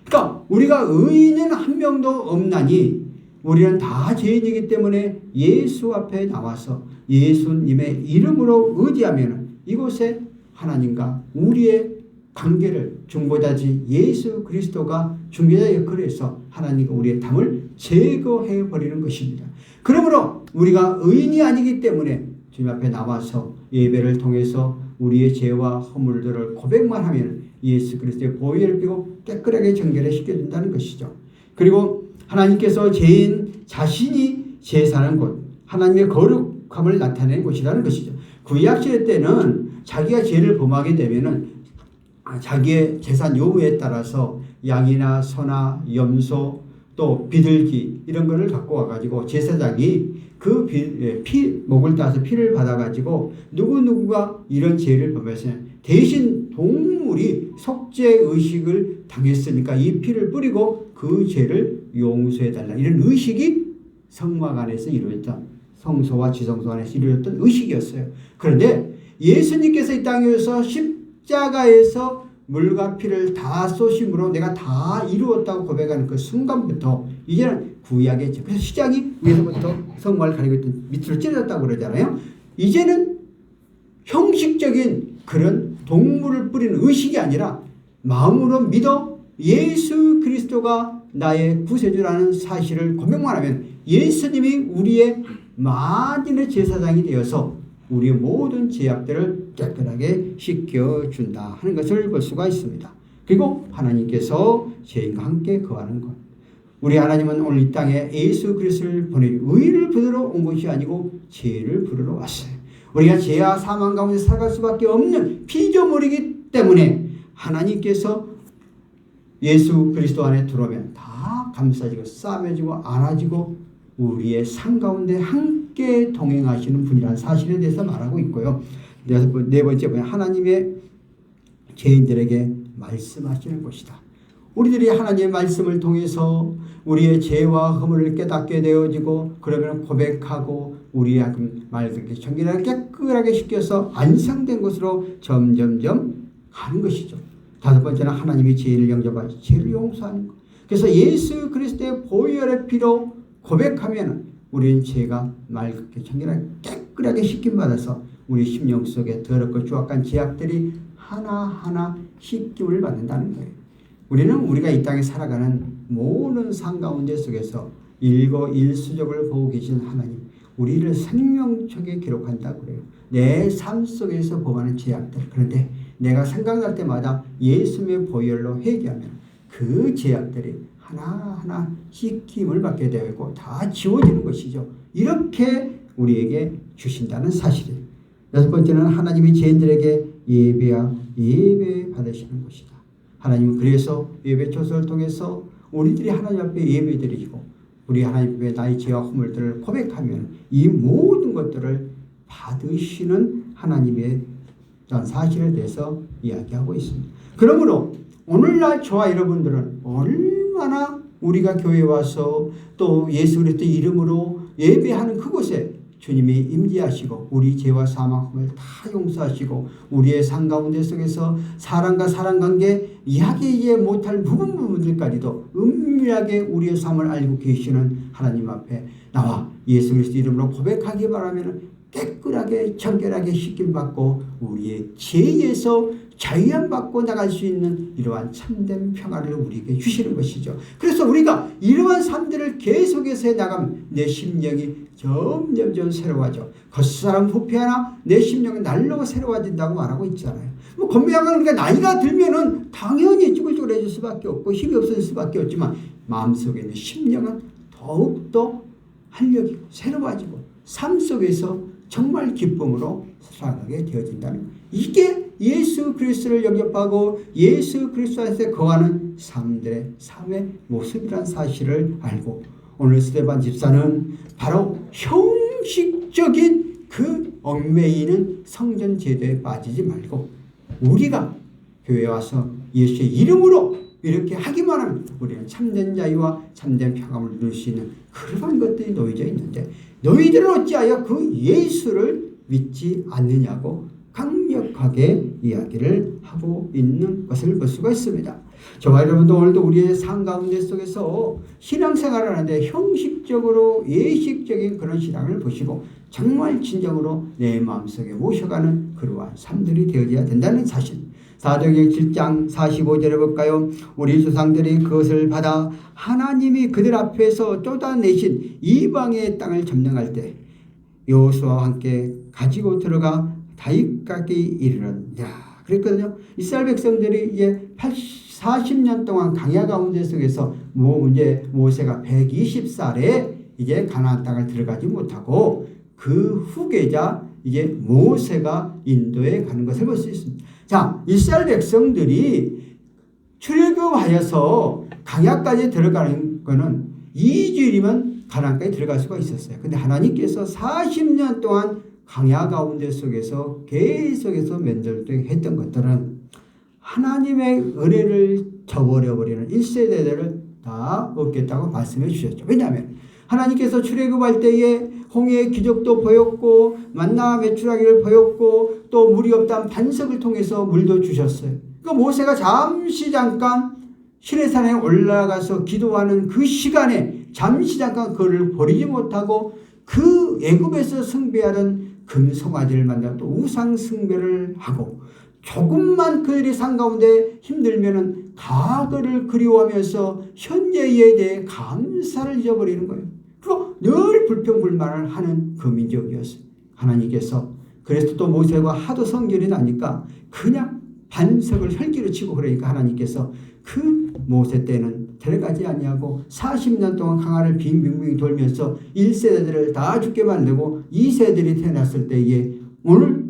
그러니까 우리가 의인은 한 명도 없나니 우리는 다 죄인이기 때문에 예수 앞에 나와서 예수님의 이름으로 의지하면 이곳에 하나님과 우리의 관계를 중보자지 예수 그리스도가 중개자 역할을 해서 하나님과 우리의 담을 제거해 버리는 것입니다. 그러므로 우리가 의인이 아니기 때문에 주님 앞에 나와서 예배를 통해서 우리의 죄와 허물들을 고백만 하면 예수 그리스도의 보혈을 띠고 깨끗하게 정결해 시켜준다는 것이죠. 그리고 하나님께서 죄인 자신이 제사하는 곳, 하나님의 거룩함을 나타내는 곳이라는 것이죠. 구약시대 때는 자기가 죄를 범하게 되면은 자기의 재산 요구에 따라서 양이나 소나 염소 또 비둘기 이런 거를 갖고 와가지고 제사장이 그 목을 따서 피를 받아가지고 누구누구가 이런 죄를 범해서 대신 동물이 속죄 의식을 당했으니까 이 피를 뿌리고 그 죄를 용서해달라, 이런 의식이 성막 안에서 이루어졌던, 성소와 지성소 안에서 이루어졌던 의식이었어요. 그런데 예수님께서 이 땅에 오셔서 십자가에서 물과 피를 다 쏘심으로 내가 다 이루었다고 고백하는 그 순간부터 이제는 구약의 죄, 그래서 시작이 위에서부터 성막을 가리고 있던 밑으로 찢어졌다고 그러잖아요. 이제는 형식적인 그런 동물을 뿌리는 의식이 아니라 마음으로 믿어 예수 그리스도가 나의 구세주라는 사실을 고백만 하면 예수님이 우리의 만인의 제사장이 되어서 우리의 모든 죄악들을 깨끗하게 씻겨준다 하는 것을 볼 수가 있습니다. 그리고 하나님께서 죄인과 함께 거하는 것. 우리 하나님은 오늘 이 땅에 예수 그리스도를 보내 의를 부르러 온 것이 아니고 죄를 부르러 왔어요. 우리가 죄와 사망 가운데 살아갈 수밖에 없는 피조물이기 때문에 하나님께서 예수 그리스도 안에 들어오면 다 감싸지고 싸매지고 안아지고 우리의 삶 가운데 함께 동행하시는 분이라는 사실에 대해서 말하고 있고요. 네 번째 보면 하나님의 죄인들에게 말씀하시는 것이다. 우리들이 하나님의 말씀을 통해서 우리의 죄와 허물을 깨닫게 되어지고 그러면 고백하고 우리의 말들을 정결하게 깨끗하게 시켜서 안상된 곳으로 점점점 가는 것이죠. 다섯 번째는 하나님이 죄인을 영접하시 죄를 용서하는 것. 그래서 예수 그리스도의 보혈의 피로 고백하면 우리는 죄가 맑게 정결하게 깨끗하게 씻김받아서 우리 심령 속에 더럽고 추악한 죄악들이 하나하나 씻김을 받는다는 거예요. 우리는 우리가 이 땅에 살아가는 모든 삶 가운데 속에서 일거일수적을 보고 계신 하나님, 우리를 생명책에 기록한다고 그래요. 내 삶 속에서 범하는 죄악들. 그런데 내가 생각날 때마다 예수님의 보혈로 회개하면 그 죄악들이 하나하나 씻김을 받게 되어 있고 다 지워지는 것이죠. 이렇게 우리에게 주신다는 사실이에요. 여섯 번째는 하나님이 죄인들에게 예배 받으시는 것이다. 하나님은 그래서 예배 초소를 통해서 우리들이 하나님 앞에 예배드리고 우리 하나님 앞에 나의 죄와 허물들을 고백하면 이 모든 것들을 받으시는 하나님의 사실에 대해서 이야기하고 있습니다. 그러므로 오늘날 저와 여러분들은 얼마나 우리가 교회에 와서 또 예수 그리스도 이름으로 예배하는 그곳에 주님이 임재하시고 우리 죄와 사망을 다 용서하시고 우리의 삶 가운데 속에서 사람과 사람 관계 이야기하지 못할 부분들까지도 은밀하게 우리의 삶을 알고 계시는 하나님 앞에 나와 예수 그리스도 이름으로 고백하기 바라면 깨끗하게 정결하게 씻김받고 우리의 죄에서 자유함받고 나갈 수 있는 이러한 참된 평화를 우리에게 주시는 것이죠. 그래서 우리가 이러한 삶들을 계속해서 나가면 내 심령이 점점 새로워져. 겉사람 부패하나 내 심령은 날로 새로워진다고 말하고 있잖아요. 뭐 건배양은 그러니까 나이가 들면은 당연히 쭈글쭈글해질 수밖에 없고 힘이 없어질 수밖에 없지만 마음속에 있는 심령은 더욱더 활력이고 새로워지고 삶 속에서 정말 기쁨으로 살아가게 되어진다는 거예요. 이게 예수 그리스도를 영접하고 예수 그리스도 안에서 거하는 사람들의 삶의 모습이라는 사실을 알고 오늘 스데반 집사는 바로 형식적인 그 얽매이는 성전 제도에 빠지지 말고 우리가 교회에 와서 예수의 이름으로 이렇게 하기만 하면 우리는 참된 자유와 참된 평안을 누릴 수 있는 그러한 것들이 놓여져 있는데 너희들은 어찌하여 그 예수를 믿지 않느냐고 강력하게 이야기를 하고 있는 것을 볼 수가 있습니다. 저와 여러분도 오늘도 우리의 삶 가운데 속에서 신앙생활을 하는데 형식적으로 예식적인 그런 신앙을 보시고 정말 진정으로 내 마음속에 모셔가는 그러한 삶들이 되어져야 된다는 사실. 사도행전 7장 45절에 볼까요? 우리 조상들이 그것을 받아 하나님이 그들 앞에서 쫓아내신 이방의 땅을 점령할 때 여호수아와 함께 가지고 들어가 다윗까지 이르렀다. 그랬거든요. 이스라엘 백성들이 이제 40년 동안 광야 가운데 속에서 이제 모세가 120살에 이제 가나안 땅을 들어가지 못하고 그 후계자 이제 모세가 인도에 가는 것을 볼 수 있습니다. 자, 이스라엘 백성들이 출애굽하여서 광야까지 들어가는 거는 2주일이면 가나안까지 들어갈 수가 있었어요. 근데 하나님께서 40년 동안 광야 가운데 속에서 계속해서 면전했던 것들은 하나님의 은혜를 저버려버리는 1세대들을 다 얻겠다고 말씀해 주셨죠. 왜냐하면 하나님께서 출애굽할 때에 홍해의 기적도 보였고 만나 메추라기를 보였고 또 물이 없다는 반석을 통해서 물도 주셨어요. 그러니까 모세가 잠깐 시내산에 올라가서 기도하는 그 시간에 잠시 잠깐 그를 버리지 못하고 그 애굽에서 숭배하던 금송아지를 만나 또 우상 숭배를 하고 조금만 그들이 산 가운데 힘들면은 다 그를 그리워하면서 현재에 대해 감사를 잊어버리는 거예요. 그리고 늘 불평불만을 하는 그 민족이었어요. 하나님께서 그래서 또 모세가 하도 성결이 나니까 그냥 반석을 혈기로 치고 그러니까 하나님께서 그 모세 때는 데려가지 아니하고 40년 동안 강화를 빙빙빙 돌면서 1세대들을 다 죽게 만들고 2세들이 태어났을 때에 오늘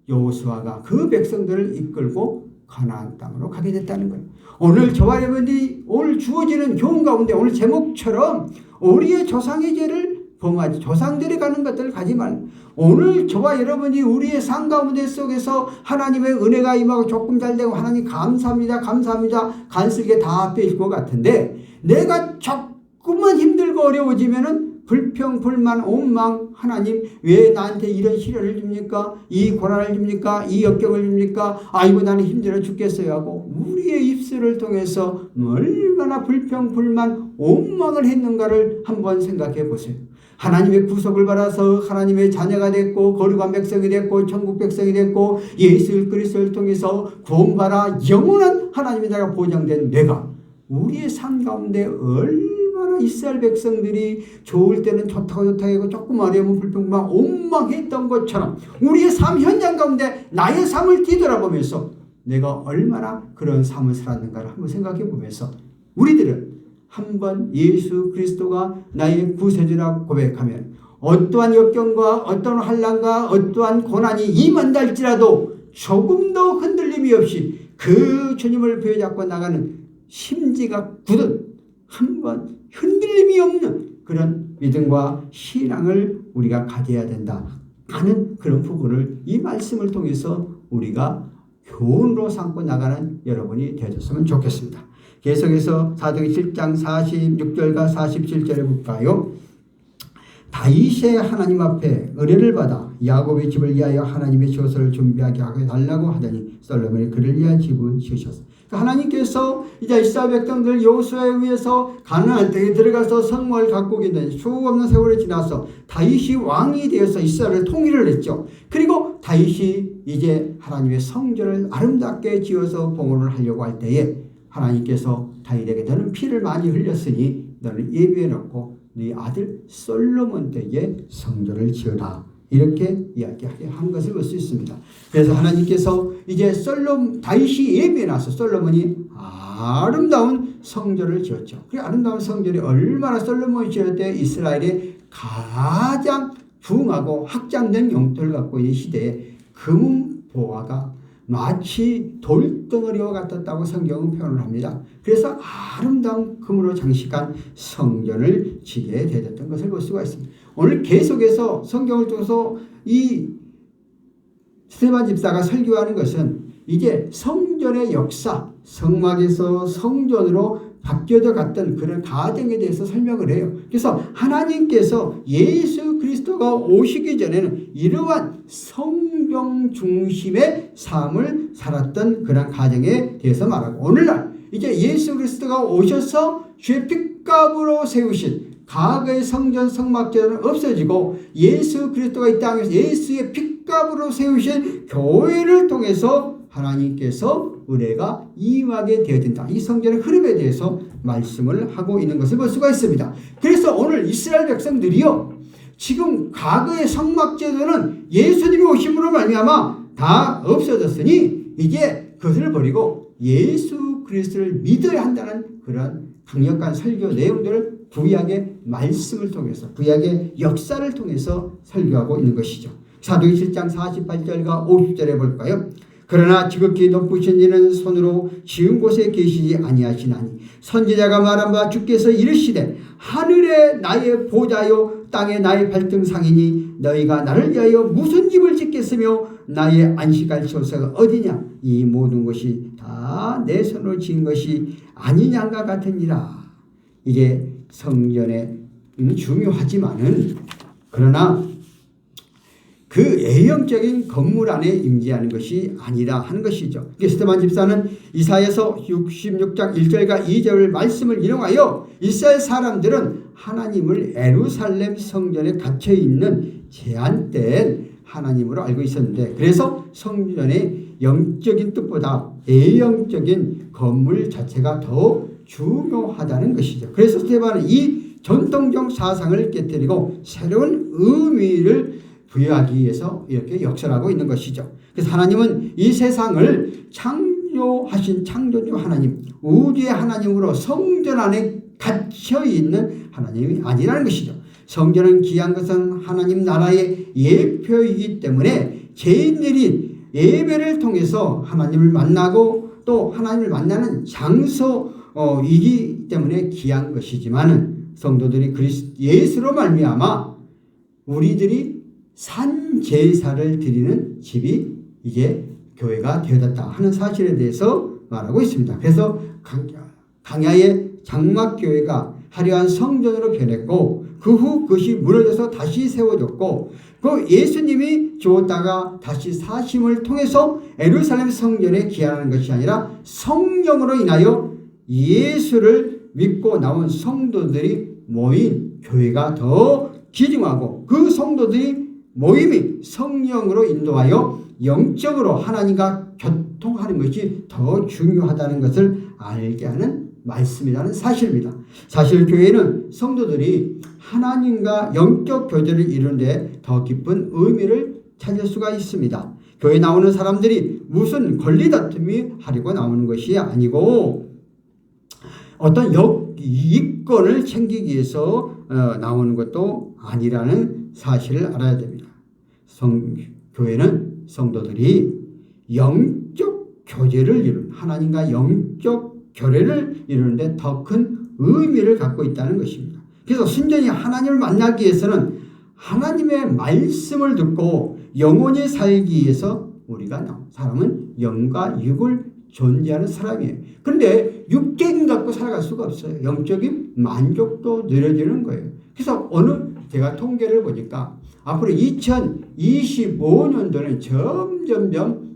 여호수아가 그 백성들을 이끌고 가나안 땅으로 가게 됐다는 거예요. 오늘 저와 여러분이 오늘 주어지는 교훈 가운데 오늘 제목처럼 우리의 조상의 죄를 범하지 조상들이 가는 것들을 가지 말고 오늘 저와 여러분이 우리의 삶 가운데 속에서 하나님의 은혜가 임하고 조금 잘 되고 하나님 감사합니다 감사합니다 간슬게 다 빼실 것 같은데 내가 조금만 힘들고 어려워지면은 불평, 불만, 원망 하나님 왜 나한테 이런 시련을 줍니까? 이 고난을 줍니까? 이 역경을 줍니까? 아이고 나는 힘들어 죽겠어요 하고 우리의 입술을 통해서 얼마나 불평, 불만, 원망을 했는가를 한번 생각해 보세요. 하나님의 구속을 받아서 하나님의 자녀가 됐고 거룩한 백성이 됐고 천국 백성이 됐고 예수 그리스도를 통해서 구원받아 영원한 하나님의 나라가 보장된 내가 우리의 삶 가운데 얼마나 이스라엘 백성들이 좋을 때는 좋다고 하고 조금 어려우면 불평만 원망했던 것처럼 우리의 삶 현장 가운데 나의 삶을 뒤돌아보면서 내가 얼마나 그런 삶을 살았는가를 한번 생각해 보면서 우리들은 한번 예수 그리스도가 나의 구세주라고 고백하면 어떠한 역경과 어떠한 환난과 어떠한 고난이 임한다 할지라도 조금도 흔들림이 없이 그 주님을 부여잡고 나가는 심지가 굳은 한번 흔들림이 없는 그런 믿음과 신앙을 우리가 가져야 된다 하는 그런 부분을 이 말씀을 통해서 우리가 교훈으로 삼고 나가는 여러분이 되셨으면 좋겠습니다. 계속해서 사도행전 7장 46절과 47절에 볼까요? 다윗의 하나님 앞에 의뢰를 받아 야곱의 집을 위하여 하나님의 처소를 준비하게 해달라고 하더니 솔로몬이 그를 위하여 집을 지으셨습니다. 하나님께서 이제 이스라엘 백성들 여호수아에 의해서 가나안 땅에 들어가서 성을 갖고 있는 수 없는 세월이 지나서 다윗이 왕이 되어서 이스라엘을 통일을 했죠. 그리고 다윗이 이제 하나님의 성전을 아름답게 지어서 봉헌을 하려고 할 때에 하나님께서 다윗에게 너는 피를 많이 흘렸으니 너는 예비해 놓고 네 아들 솔로몬 때에 성전을 지어라. 이렇게 이야기하게 한 것을 볼 수 있습니다. 그래서 하나님께서 이제 다윗이 예배에 나서 솔로몬이 아름다운 성전을 지었죠. 그 아름다운 성전이 얼마나 솔로몬이 지을 때 이스라엘의 가장 부흥하고 확장된 영토를 갖고 있는 시대에 금 보화가 마치 돌덩어리와 같았다고 성경은 표현을 합니다. 그래서 아름다운 금으로 장식한 성전을 지게 되었던 것을 볼 수가 있습니다. 오늘 계속해서 성경을 통해서 이 스테반 집사가 설교하는 것은 이제 성전의 역사, 성막에서 성전으로 바뀌어져 갔던 그런 과정에 대해서 설명을 해요. 그래서 하나님께서 예수 그리스도가 오시기 전에는 이러한 성경 중심의 삶을 살았던 그런 과정에 대해서 말하고, 오늘날 이제 예수 그리스도가 오셔서 주의 핏값으로 세우신 과거의 성전 성막제도는 없어지고 예수 그리스도가 이 땅에서 예수의 핏값으로 세우신 교회를 통해서 하나님께서 은혜가 임하게 되어진다. 이 성전의 흐름에 대해서 말씀을 하고 있는 것을 볼 수가 있습니다. 그래서 오늘 이스라엘 백성들이요, 지금 과거의 성막제도는 예수님이 오심으로 말미암아 다 없어졌으니 이제 그것을 버리고 예수 그리스도를 믿어야 한다는 그런 강력한 설교 내용들을 구약의 말씀을 통해서, 구약의 역사를 통해서 설교하고 있는 것이죠. 사도행전 7장 48절과 50절에 볼까요? 그러나 지극히 높으신 이는 손으로 지은 곳에 계시지 아니하시나니 선지자가 말한 바 주께서 이르시되 하늘에 나의 보좌요 땅에 나의 발등상이니 너희가 나를 위하여 무슨 집을 짓겠으며 나의 안식할 처소가 어디냐? 이 모든 것이 다 내 손으로 지은 것이 아니냐가 같으니라. 이게 성전에 중요하지만은 그러나 그 애형적인 건물 안에 임재하는 것이 아니라 하는 것이죠. 스테반 집사는 이사야서 66장 1절과 2절 말씀을 인용하여 이스라엘 사람들은 하나님을 예루살렘 성전에 갇혀 있는 제한된 하나님으로 알고 있었는데, 그래서 성전의 영적인 뜻보다 애형적인 건물 자체가 더 중요하다는 것이죠. 그래서 스테반은 이 전통적 사상을 깨뜨리고 새로운 의미를 부여하기 위해서 이렇게 역설하고 있는 것이죠. 그래서 하나님은 이 세상을 창조하신 창조주 하나님, 우주의 하나님으로 성전 안에 갇혀 있는 하나님이 아니라는 것이죠. 성전은 귀한 것은 하나님 나라의 예표이기 때문에 죄인들이 예배를 통해서 하나님을 만나고 또 하나님을 만나는 장소이기 때문에 귀한 것이지만은 성도들이 예수로 말미암아 우리들이 산 제사를 드리는 집이 이제 교회가 되었다 하는 사실에 대해서 말하고 있습니다. 그래서 강야의 장막교회가 화려한 성전으로 변했고 그 후 그것이 무너져서 다시 세워졌고 그 예수님이 죽었다가 다시 사심을 통해서 예루살렘 성전에 기한하는 것이 아니라 성령으로 인하여 예수를 믿고 나온 성도들이 모인 교회가 더 기중하고 그 성도들이 모임이 성령으로 인도하여 영적으로 하나님과 교통하는 것이 더 중요하다는 것을 알게 하는 말씀이라는 사실입니다. 사실 교회는 성도들이 하나님과 영적 교제를 이루는데 더 깊은 의미를 찾을 수가 있습니다. 교회 나오는 사람들이 무슨 권리 다툼이 하려고 나오는 것이 아니고 어떤 이권을 챙기기 위해서 나오는 것도 아니라는 사실을 알아야 됩니다. 교회는 성도들이 영적 교제를 이루는 하나님과 영적 교례를 이루는데 더 큰 의미를 갖고 있다는 것입니다. 그래서 순전히 하나님을 만나기 위해서는 하나님의 말씀을 듣고 영원히 살기 위해서 사람은 영과 육을 존재하는 사람이에요. 그런데 육적인 갖고 살아갈 수가 없어요. 영적인 만족도 느려지는 거예요. 그래서 제가 통계를 보니까 앞으로 2025년도는 점점점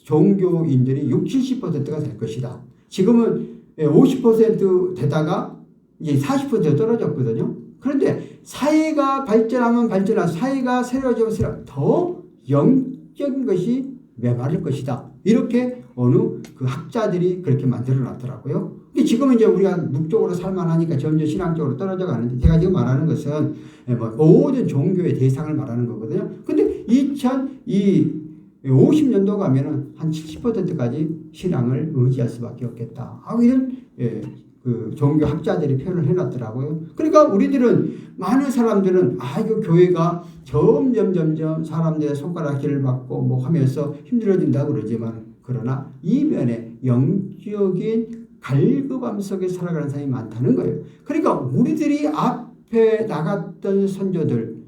종교인들이 60~70%가 될 것이다. 지금은 50% 되다가 이제 40% 떨어졌거든요. 그런데 사회가 발전하면 사회가 새로워지면 더 영적인 것이 메마를 것이다. 이렇게 어느 그 학자들이 그렇게 만들어 놨더라고요. 근데 지금은 이제 우리가 묵적으로 살만하니까 점점 신앙적으로 떨어져 가는데, 제가 지금 말하는 것은 모든 종교의 대상을 말하는 거거든요. 근데 2050년도 가면은 한 70%까지 신앙을 의지할 수밖에 없겠다 하고 이런 그 종교 학자들이 표현을 해놨더라고요. 그러니까 우리들은, 많은 사람들은 이거 교회가 점점 사람들의 손가락질을 받고 뭐 하면서 힘들어진다고 그러지만, 그러나 이면에 영적인 갈급함 속에 살아가는 사람이 많다는 거예요. 그러니까 우리들이 앞에 나갔던 선조들,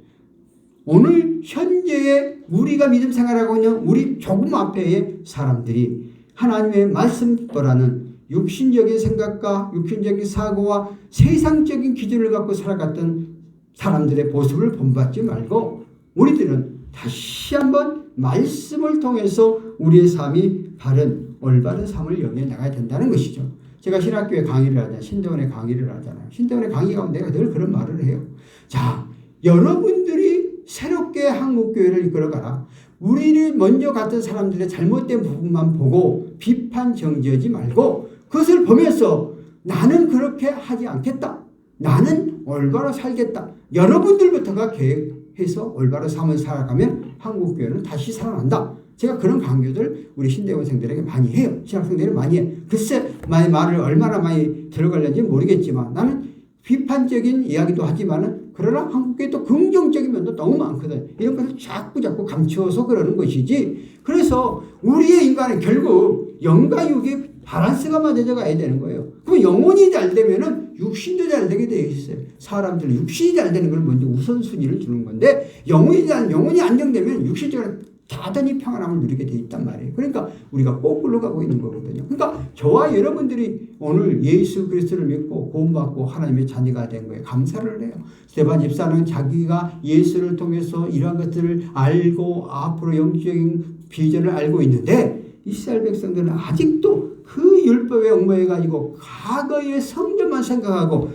오늘 현재의 우리가 믿음 생활하고 있는 우리 조금 앞에의 사람들이 하나님의 말씀보다는 육신적인 생각과 육신적인 사고와 세상적인 기준을 갖고 살아갔던 사람들의 모습을 본받지 말고, 우리들은 다시 한번 말씀을 통해서 우리의 삶이 바른 올바른 삶을 영위해 나가야 된다는 것이죠. 제가 신학교에 강의를 하잖아요. 신대원에 강의를 하잖아요. 신대원의 강의 가운데 내가 늘 그런 말을 해요. 자, 여러분들이 새롭게 한국교회를 이끌어가라. 우리를 먼저 갔던 사람들의 잘못된 부분만 보고 비판 정지하지 말고, 그것을 보면서 나는 그렇게 하지 않겠다. 나는 올바로 살겠다. 여러분들부터가 계획해서 올바로 삶을 살아가면 한국교회는 다시 살아난다. 제가 그런 강요들 우리 신대원생들에게 많이 해요. 신학생들이 많이 해요. 글쎄 말을 얼마나 많이 들어갈는지 모르겠지만, 나는 비판적인 이야기도 하지만은, 그러나 한국교회 또 긍정적인 면도 너무 많거든. 이런 것을 자꾸 감추어서 그러는 것이지. 그래서 우리의 인간은 결국 영과 육의 바란스가 맞아져 가야 되는 거예요. 그럼 영혼이 잘 되면은 육신도 잘 되게 되어 있어요. 사람들은 육신이 잘 되는 걸 먼저 우선순위를 주는 건데, 영혼이 안정되면 육신적으로 대단히 평안함을 누리게 돼 있단 말이에요. 그러니까 우리가 거꾸로 가고 있는 거거든요. 그러니까 저와 여러분들이 오늘 예수 그리스도를 믿고 구원받고 하나님의 자녀가 된 거예요. 감사를 해요. 스데반 집사는 자기가 예수를 통해서 이러한 것들을 알고 앞으로 영적인 비전을 알고 있는데, 이스라엘 백성들은 아직도 그 율법에 얽매여가지고 과거의 성전만 생각하고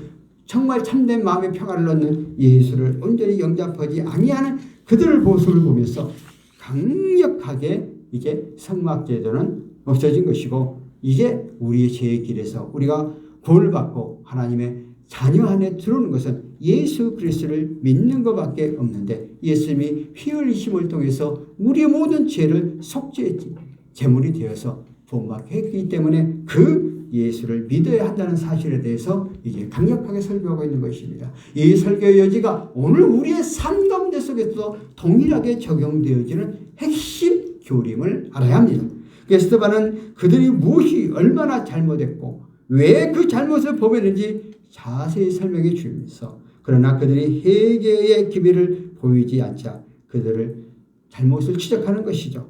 정말 참된 마음의 평안을 얻는 예수를 온전히 영접하지 아니하는 그들의 모습을 보면서 강력하게 이제 성막제도는 없어진 것이고, 이제 우리의 죄의 길에서 우리가 구원을 받고 하나님의 자녀 안에 들어오는 것은 예수 그리스도를 믿는 것밖에 없는데, 예수님이 피 흘리심을 통해서 우리의 모든 죄를 속죄했지, 제물이 되어서 구원받게 했기 때문에 그 예수를 믿어야 한다는 사실에 대해서 이제 강력하게 설교하고 있는 것입니다. 이 설교의 여지가 오늘 우리의 삶 가운데 속에서도 동일하게 적용되어지는 핵심 교림을 알아야 합니다. 스데반은 그들이 무엇이 얼마나 잘못했고 왜 그 잘못을 범했는지 자세히 설명해 주면서, 그러나 그들이 회개의 기미를 보이지 않자 그들을 잘못을 지적하는 것이죠.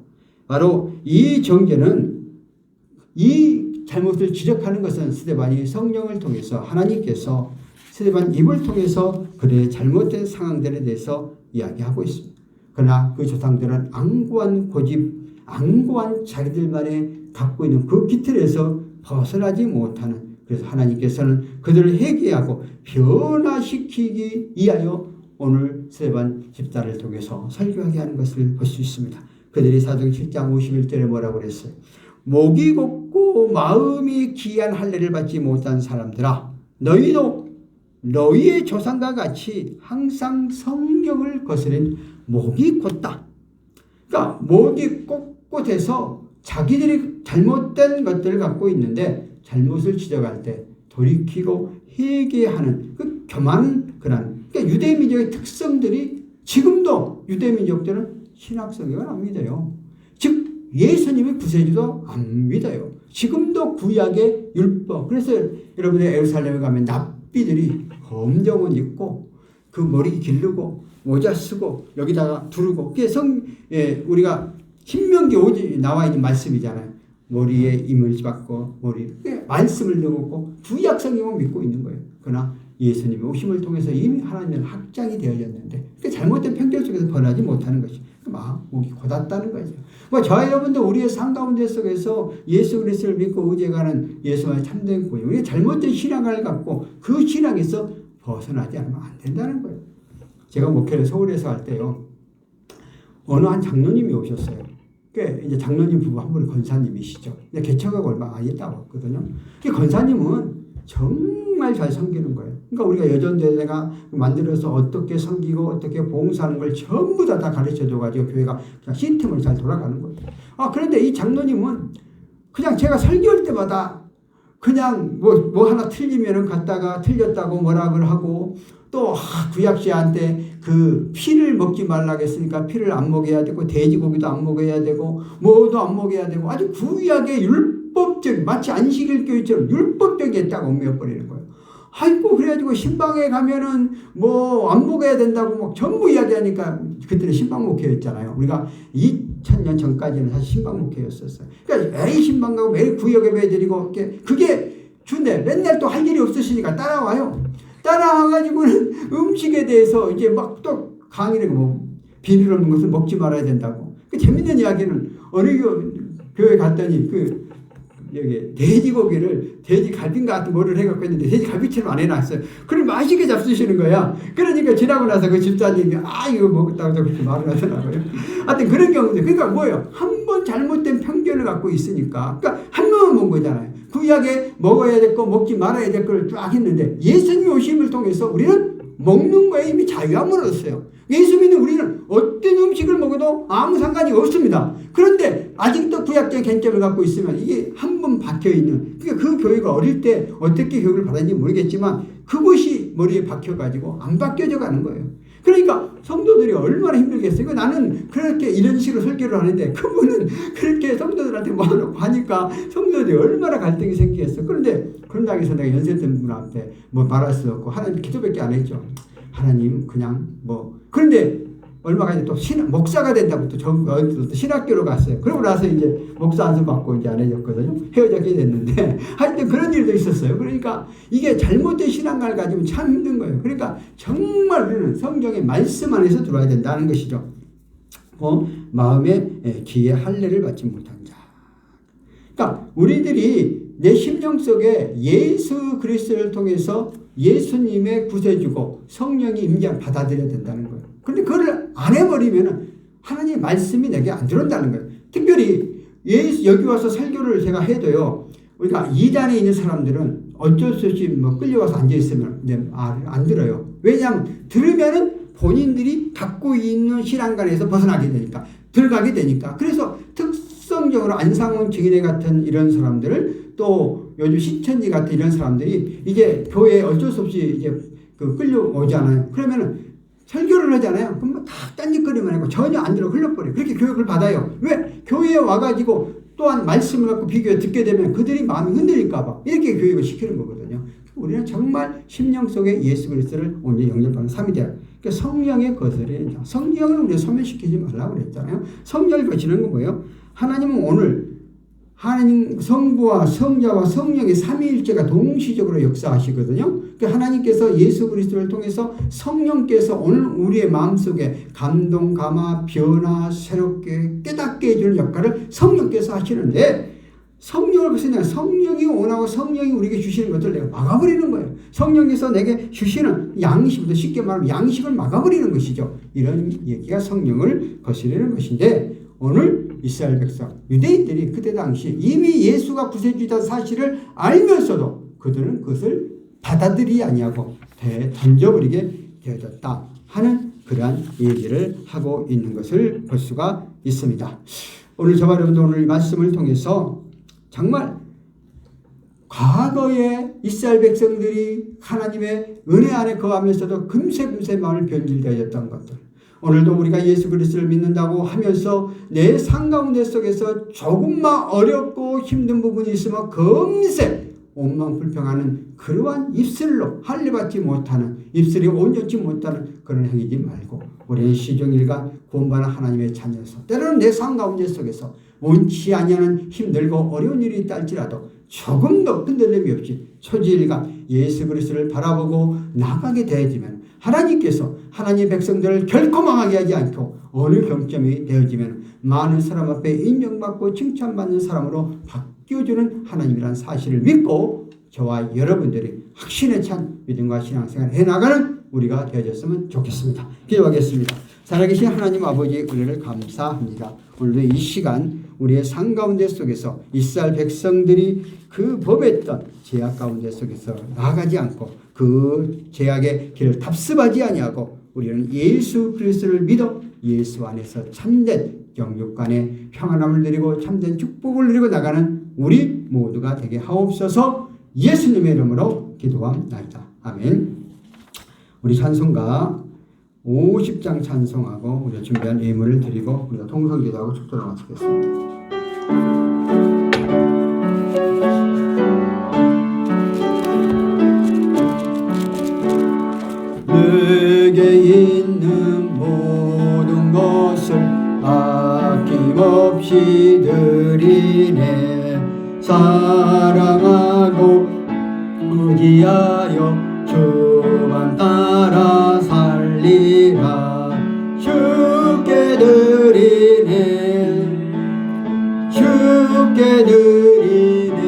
바로 이 정죄는, 이 잘못을 지적하는 것은 스데반이 성령을 통해서, 하나님께서 스데반 입을 통해서 그들의 잘못된 상황들에 대해서 이야기하고 있습니다. 그러나 그 조상들은 앙고한 고집, 앙고한 자기들만의 갖고 있는 그 기틀에서 벗어나지 못하는, 그래서 하나님께서는 그들을 회개하고 변화시키기 위하여 오늘 스데반 집사를 통해서 설교하게 하는 것을 볼 수 있습니다. 그들이 사도행 7장 51절에 뭐라고 그랬어요? 목이 곱고 마음이 기이한 할례를 받지 못한 사람들아, 너희도 너희의 조상과 같이 항상 성령을 거스린 목이 곧다. 그러니까 목이 꼿꼿해서 자기들이 잘못된 것들을 갖고 있는데, 잘못을 지적할 때 돌이키고 회개하는 그 교만한 그러니까 유대민족의 특성들이, 지금도 유대민족들은 신학성경을 안 믿어요. 즉 예수님의 구세주도 안 믿어요. 지금도 구약의 율법, 그래서 여러분들 예루살렘에 가면 납비들이 검정옷 입고 그 머리 기르고 모자 쓰고 여기다가 두르고, 그게 우리가 신명기 5지 나와 있는 말씀이잖아요. 머리에 이물질 받고 말씀을 넣고 구약 성경을 믿고 있는 거예요. 그러나 예수님의 오심을 통해서 이미 하나님은 확장이 되어졌는데, 그 잘못된 편견 속에서 벗어나지 못하는 것이 목이 곧았다는 거죠. 저와 여러분도 우리의 삶 가운데 속에서 예수 그리스도를 믿고 의지하는 예수만의 참된 구원, 우리의 잘못된 신앙을 갖고 그 신앙에서 벗어나지 않으면 안 된다는 거예요. 제가 목회를 서울에서 할 때요, 어느 한 장로님이 오셨어요. 이제 장로님 부부 한 분이 권사님이시죠. 개척하고 얼마 안 있다고 했거든요. 권사님은 정말 잘 섬기는 거예요. 그러니까 우리가 여전대회가 만들어서 어떻게 섬기고 어떻게 봉사하는 걸 전부 다 가르쳐줘가지고 교회가 그냥 시스템으로 잘 돌아가는 거예요. 그런데 이 장로님은 그냥 제가 설교할 때마다 그냥 뭐 하나 틀리면은 갔다가 틀렸다고 뭐라고 하고 또 구약시한테 그 피를 먹지 말라고 했으니까 피를 안 먹여야 되고 돼지고기도 안 먹어야 되고 뭐도 안 먹어야 되고 아주 구약의 율법적 마치 안식일교회처럼 율법적이 있다고 옮겨버리는 거예요. 아이고 그래가지고 신방에 가면은 뭐 안 먹어야 된다고 막 전부 이야기하니까 그때는 신방목회였잖아요. 우리가 2000년 전까지는 사실 신방목회였었어요. 그러니까 매일 신방 가고 매일 구역예배 드리고 그게 주인데 맨날 또 할 일이 없으시니까 따라와요. 따라와가지고는 음식에 대해서 이제 막 또 강의를 뭐 비늘 없는 것을 먹지 말아야 된다고. 그 재밌는 이야기는 어느 교회 갔더니 여기 돼지고기를 돼지갈비인가 같은 뭐를 해갖고 했는데 돼지갈비처럼 안 해놨어요. 그럼 맛있게 잡수시는 거야. 그러니까 지나고 나서 그 집사님이 이거 먹었다고 그렇게 말을 하더라고요. 하여튼 그런 경우도 그러니까 뭐예요? 한 번 잘못된 편견을 갖고 있으니까 그러니까 한 번만 본 거잖아요. 구약에 먹어야 될 거 먹지 말아야 될 걸 쫙 했는데 예수님 오심을 통해서 우리는 먹는 거에 이미 자유함을 얻었어요. 예수 믿는 우리는 어떤 음식을 먹어도 아무 상관이 없습니다. 그런데 아직도 구약적 관점을 갖고 있으면 이게 한 번 박혀있는 그러니까 그 교회가 어릴 때 어떻게 교육을 받았는지 모르겠지만 그것이 머리에 박혀가지고 안 바뀌어져 가는 거예요. 그러니까 성도들이 얼마나 힘들겠어요. 나는 그렇게 이런 식으로 설교를 하는데 그분은 그렇게 성도들한테 뭐하고 하니까 성도들이 얼마나 갈등이 생기겠어. 그런데 그런다고 해서 내가 연세된 분 앞에 뭐 말할 수 없고 하나님 기도밖에 안 했죠. 하나님 그냥 뭐 그런데 얼마 전에 또 목사가 된다고 또 신학교로 갔어요. 그러고 나서 이제 목사 안수 받고 이제 안 해줬거든요. 헤어지게 됐는데 하여튼 그런 일도 있었어요. 그러니까 이게 잘못된 신앙관을 가지면 참 힘든 거예요. 그러니까 정말 우리는 성경의 말씀 안에서 들어야 된다는 것이죠. 마음에 귀에 할례를 받지 못한 자. 그러니까 우리들이 내 심령 속에 예수 그리스도를 통해서 예수님의 구세주고 성령이 임재를 받아들여야 된다는 거예요. 그런데 그걸 안 해버리면 하나님의 말씀이 내게 안 들어온다는 거예요. 특별히 여기 와서 설교를 제가 해도요. 우리가 이단에 있는 사람들은 어쩔 수 없이 뭐 끌려와서 앉아있으면 안 들어요. 왜냐하면 들으면은 본인들이 갖고 있는 신앙관에서 벗어나게 되니까 들어가게 되니까. 그래서 특성적으로 안상훈 증인회 같은 이런 사람들을 또 요즘 신천지 같은 이런 사람들이 이제 교회에 어쩔 수 없이 이제 끌려오잖아요. 그러면은 설교를 하잖아요. 그럼 다 딴짓거리만 하고 전혀 안 들어 흘러버려요. 그렇게 교육을 받아요. 왜? 교회에 와가지고 또한 말씀을 갖고 비교해 듣게 되면 그들이 마음이 흔들릴까봐 이렇게 교육을 시키는 거거든요. 우리는 정말 심령 속에 예수 그리스도를 온전히 영접하는 삶이돼요. 그러니까 성령의 거스를 성령을 우리가 소멸시키지 말라고 그랬잖아요. 성령을 거치는 건 뭐예요? 하나님은 오늘 하나님 성부와 성자와 성령의 삼위일체가 동시적으로 역사하시거든요. 그러니까 하나님께서 예수 그리스도를 통해서 성령께서 오늘 우리의 마음속에 감동, 감화, 변화, 새롭게 깨닫게 해주는 역할을 성령께서 하시는데 성령을 보시면 성령이 원하고 성령이 우리에게 주시는 것을 내가 막아버리는 거예요. 성령께서 내게 주시는 양식부터 쉽게 말하면 양식을 막아버리는 것이죠. 이런 얘기가 성령을 거스르는 것인데 오늘 이스라엘 백성, 유대인들이 그때 당시 이미 예수가 구세주이다 사실을 알면서도 그들은 그것을 받아들이지 아니하고 던져버리게 되어졌다 하는 그러한 얘기를 하고 있는 것을 볼 수가 있습니다. 오늘 저와 여러분들 오늘 말씀을 통해서 정말 과거에 이스라엘 백성들이 하나님의 은혜 안에 거하면서도 금세 마음을 변질되어졌던 것들 오늘도 우리가 예수 그리스도를 믿는다고 하면서 내 삶 가운데 속에서 조금만 어렵고 힘든 부분이 있으면 금세 온망 불평하는 그러한 입술로 할례받지 못하는 입술이 온전치 못하는 그런 행위지 말고 우리는 시종일관 구원받은 하나님의 자녀로서 때로는 내 삶 가운데 속에서 원치 아니하는 힘들고 어려운 일이 있다 할지라도 조금도 흔들림이 없이 초지일관 예수 그리스도를 바라보고 나가게 되어지면 하나님께서 하나님의 백성들을 결코 망하게 하지 않고 어느 경점이 되어지면 많은 사람 앞에 인정받고 칭찬받는 사람으로 바뀌어주는 하나님이라는 사실을 믿고 저와 여러분들이 확신에 찬 믿음과 신앙생활을 해나가는 우리가 되어졌으면 좋겠습니다. 기도하겠습니다. 살아계신 하나님 아버지의 은혜를 감사합니다. 오늘도 이 시간 우리의 삶 가운데 속에서 이스라엘 백성들이 그 범했던 죄악 가운데 속에서 나아가지 않고 그 죄악의 길을 답습하지 아니하고 우리는 예수 그리스도를 믿어 예수 안에서 참된 영육간의 평안함을 누리고 참된 축복을 누리고 나가는 우리 모두가 되게 하옵소서. 예수님의 이름으로 기도합니다. 아멘. 우리 찬송가 50장 찬송하고 우리가 준비한 예물을 드리고 우리가 통성기도하고 축도를 마치겠습니다. 내게 있는 모든 것을 아낌없이 드리네. 사랑하고 의지하여 주만 따라 살리라. 주께 드리네. 주께 드리네.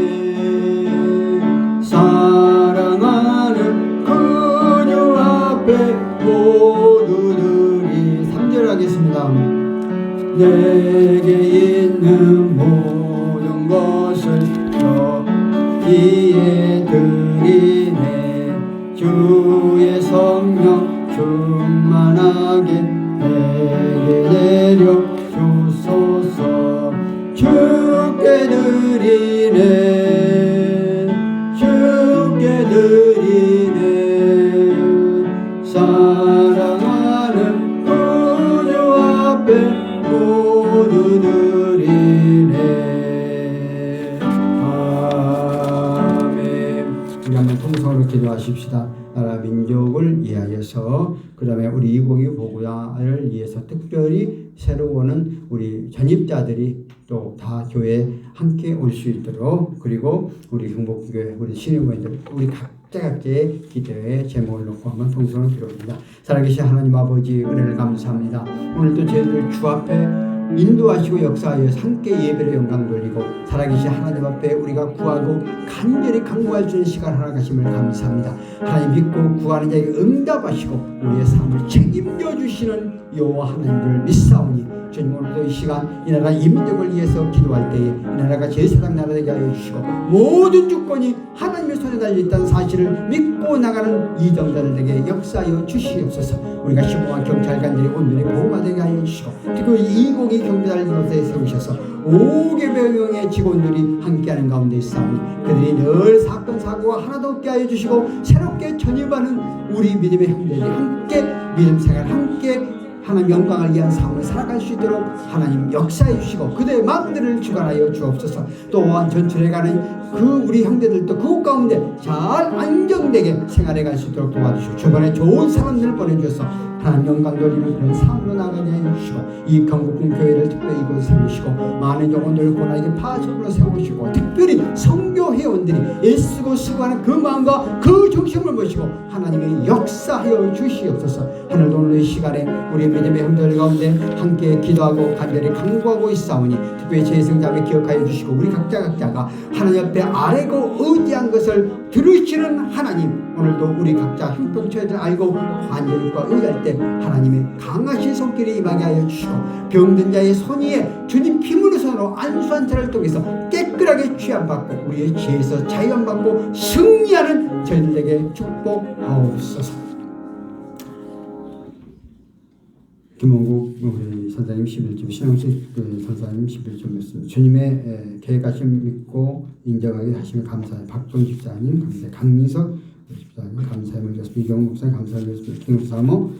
사랑하는 그주 앞에 모두들이 3절 하겠습니다. 내게 있는 모든 것을 너희에 드리네. 주의 성령 충만하게 내게 내려 주소서. 주께 드리네. 주께 드리네. 사랑하는 구주 앞에 모두 드리네. 아멘. 우리 한번 통성으로 기도하십시다. 나라 민족을 위하여서, 그 다음에 우리 이고기 보고야를 위해서 특별히 새로 오는 우리 전입자들이 또 다 교회에 함께 올 수 있도록, 그리고 우리 경복교회 우리 신임원들 우리 각자의 기도의 제목을 놓고 한번 통성을 기도합니다. 살아계신 하나님 아버지 은혜를 감사합니다. 오늘도 저희들 주 앞에 인도하시고 역사하여 함께 예배를 영광 돌리고 살아계신 하나님 앞에 우리가 구하고 간절히 간구할 수 있는 시간 허락하심을 감사합니다. 하나님 믿고 구하는 자에게 응답하시고 우리의 삶을 책임져 주시는 여호와 하나님을 믿사오니, 주님 오늘도 이 시간 이 나라 이 민족을 위해서 기도할 때에 이 나라가 제3당 나라 되게 하여 주시고 모든 주권이 하나님의 손에 달려있다는 사실을 믿고 나가는 이정자들에게 역사하여 주시옵소서. 우리가 시공한 경찰관들이 온전히 보호되게 하여 주시고, 특히 이공이 경비단을 세우셔서 5개의 명의 직원들이 함께하는 가운데 있사오니 그들이 늘 사건 사고가 하나도 없게 하여 주시고 새롭게 전입하는 우리 믿음의 형제들이 함께 믿음 생활 함께 하나님 영광을 위한 삶을 살아갈 수 있도록 하나님 역사해 주시고 그들의 마음들을 주관하여 주옵소서. 또한 전출해가는 그 우리 형제들도 그곳 가운데 잘 안정되게 생활해 갈 수 있도록 도와주시고 주변에 좋은 사람들을 보내주셔서 하나님 영광 돌리는 그런 삶으로 나가게 해주시고, 이 경복궁 교회를 특별히 이곳에 세우시고 많은 영혼들을 고난에게 파송으로 세우시고 특별히 선교 회원들이 애쓰고 수고하는 그 마음과 그 중심을 모시고 하나님의 역사하여 주시옵소서. 하늘도 오늘 이 시간에 우리 믿음의 형제들 가운데 함께 기도하고 간절히 간구하고 있사오니 특별히 제성자매 기억하여 주시고 우리 각자가 하나님 앞에 아뢰고 의지한 것을 들으시는 하나님, 오늘도 우리 각자 형통처를 알고 간절과 의지할 때 하나님의 강하신 손길이 임하게 하여 주시고 병든 자의 손 위에 주님 힘으로 손으로 안수한 자를 통해서 깨끗하게 취함받고 우리의 죄에서 자유함받고 승리하는 저희들에게 축복하옵소서. 김원국 우리 선사님 11점, 신영식 선사님 11점 말씀. 주님의 계획하심 믿고 인정하게 하시면 감사해요. 박종 집사님 감사해요. 강민석 집사님 감사해요. 이경 목사님 감사해요. 김사모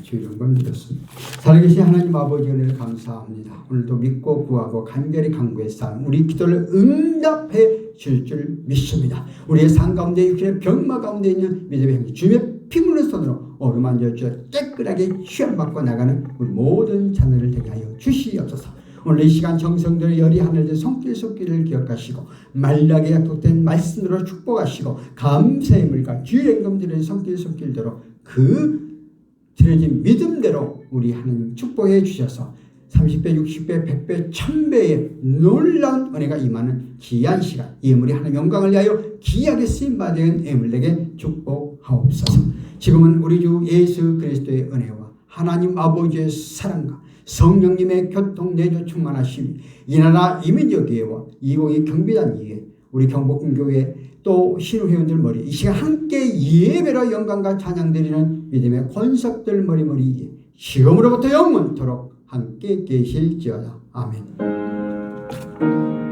주일영광 드렸습니다. 살아계신 하나님 아버지 은혜를 감사합니다. 오늘도 믿고 구하고 간절히 간구했사 우리 기도를 응답해 줄 줄 믿습니다. 우리의 삶 가운데 육신의 병마 가운데 있는 믿음의 형제 주님의 피 묻는 손으로 어루만져 주어 깨끗하게 취함받고 나가는 우리 모든 자녀를 되게 하여 주시옵소서. 오늘 이 시간 정성들 열이 하늘들 손길 손길을 기억하시고 말라게 약속된 말씀으로 축복하시고 감사의 물과 주의행금들의 손길 손길대로 그 드려진 믿음대로 우리 하나님 축복해 주셔서 30배, 60배, 100배, 1000배의 놀라운 은혜가 임하는 귀한 시간, 이 예물이 하나님 영광을 위하여 귀하게 쓰임받은 예물에게 축복하옵소서. 지금은 우리 주 예수 그리스도의 은혜와 하나님 하나님 아버지의 사랑과 성령님의 교통 내조 충만하심이 이 나라 이민족교회와 202 경비단 위에 우리 경복궁교회 또 신우회원들 머리 이 시간 함께 예배로 영광과 찬양 드리는 믿음의 권석들 머리머리 지금으로부터 영원토록 함께 계실지어다. 아멘.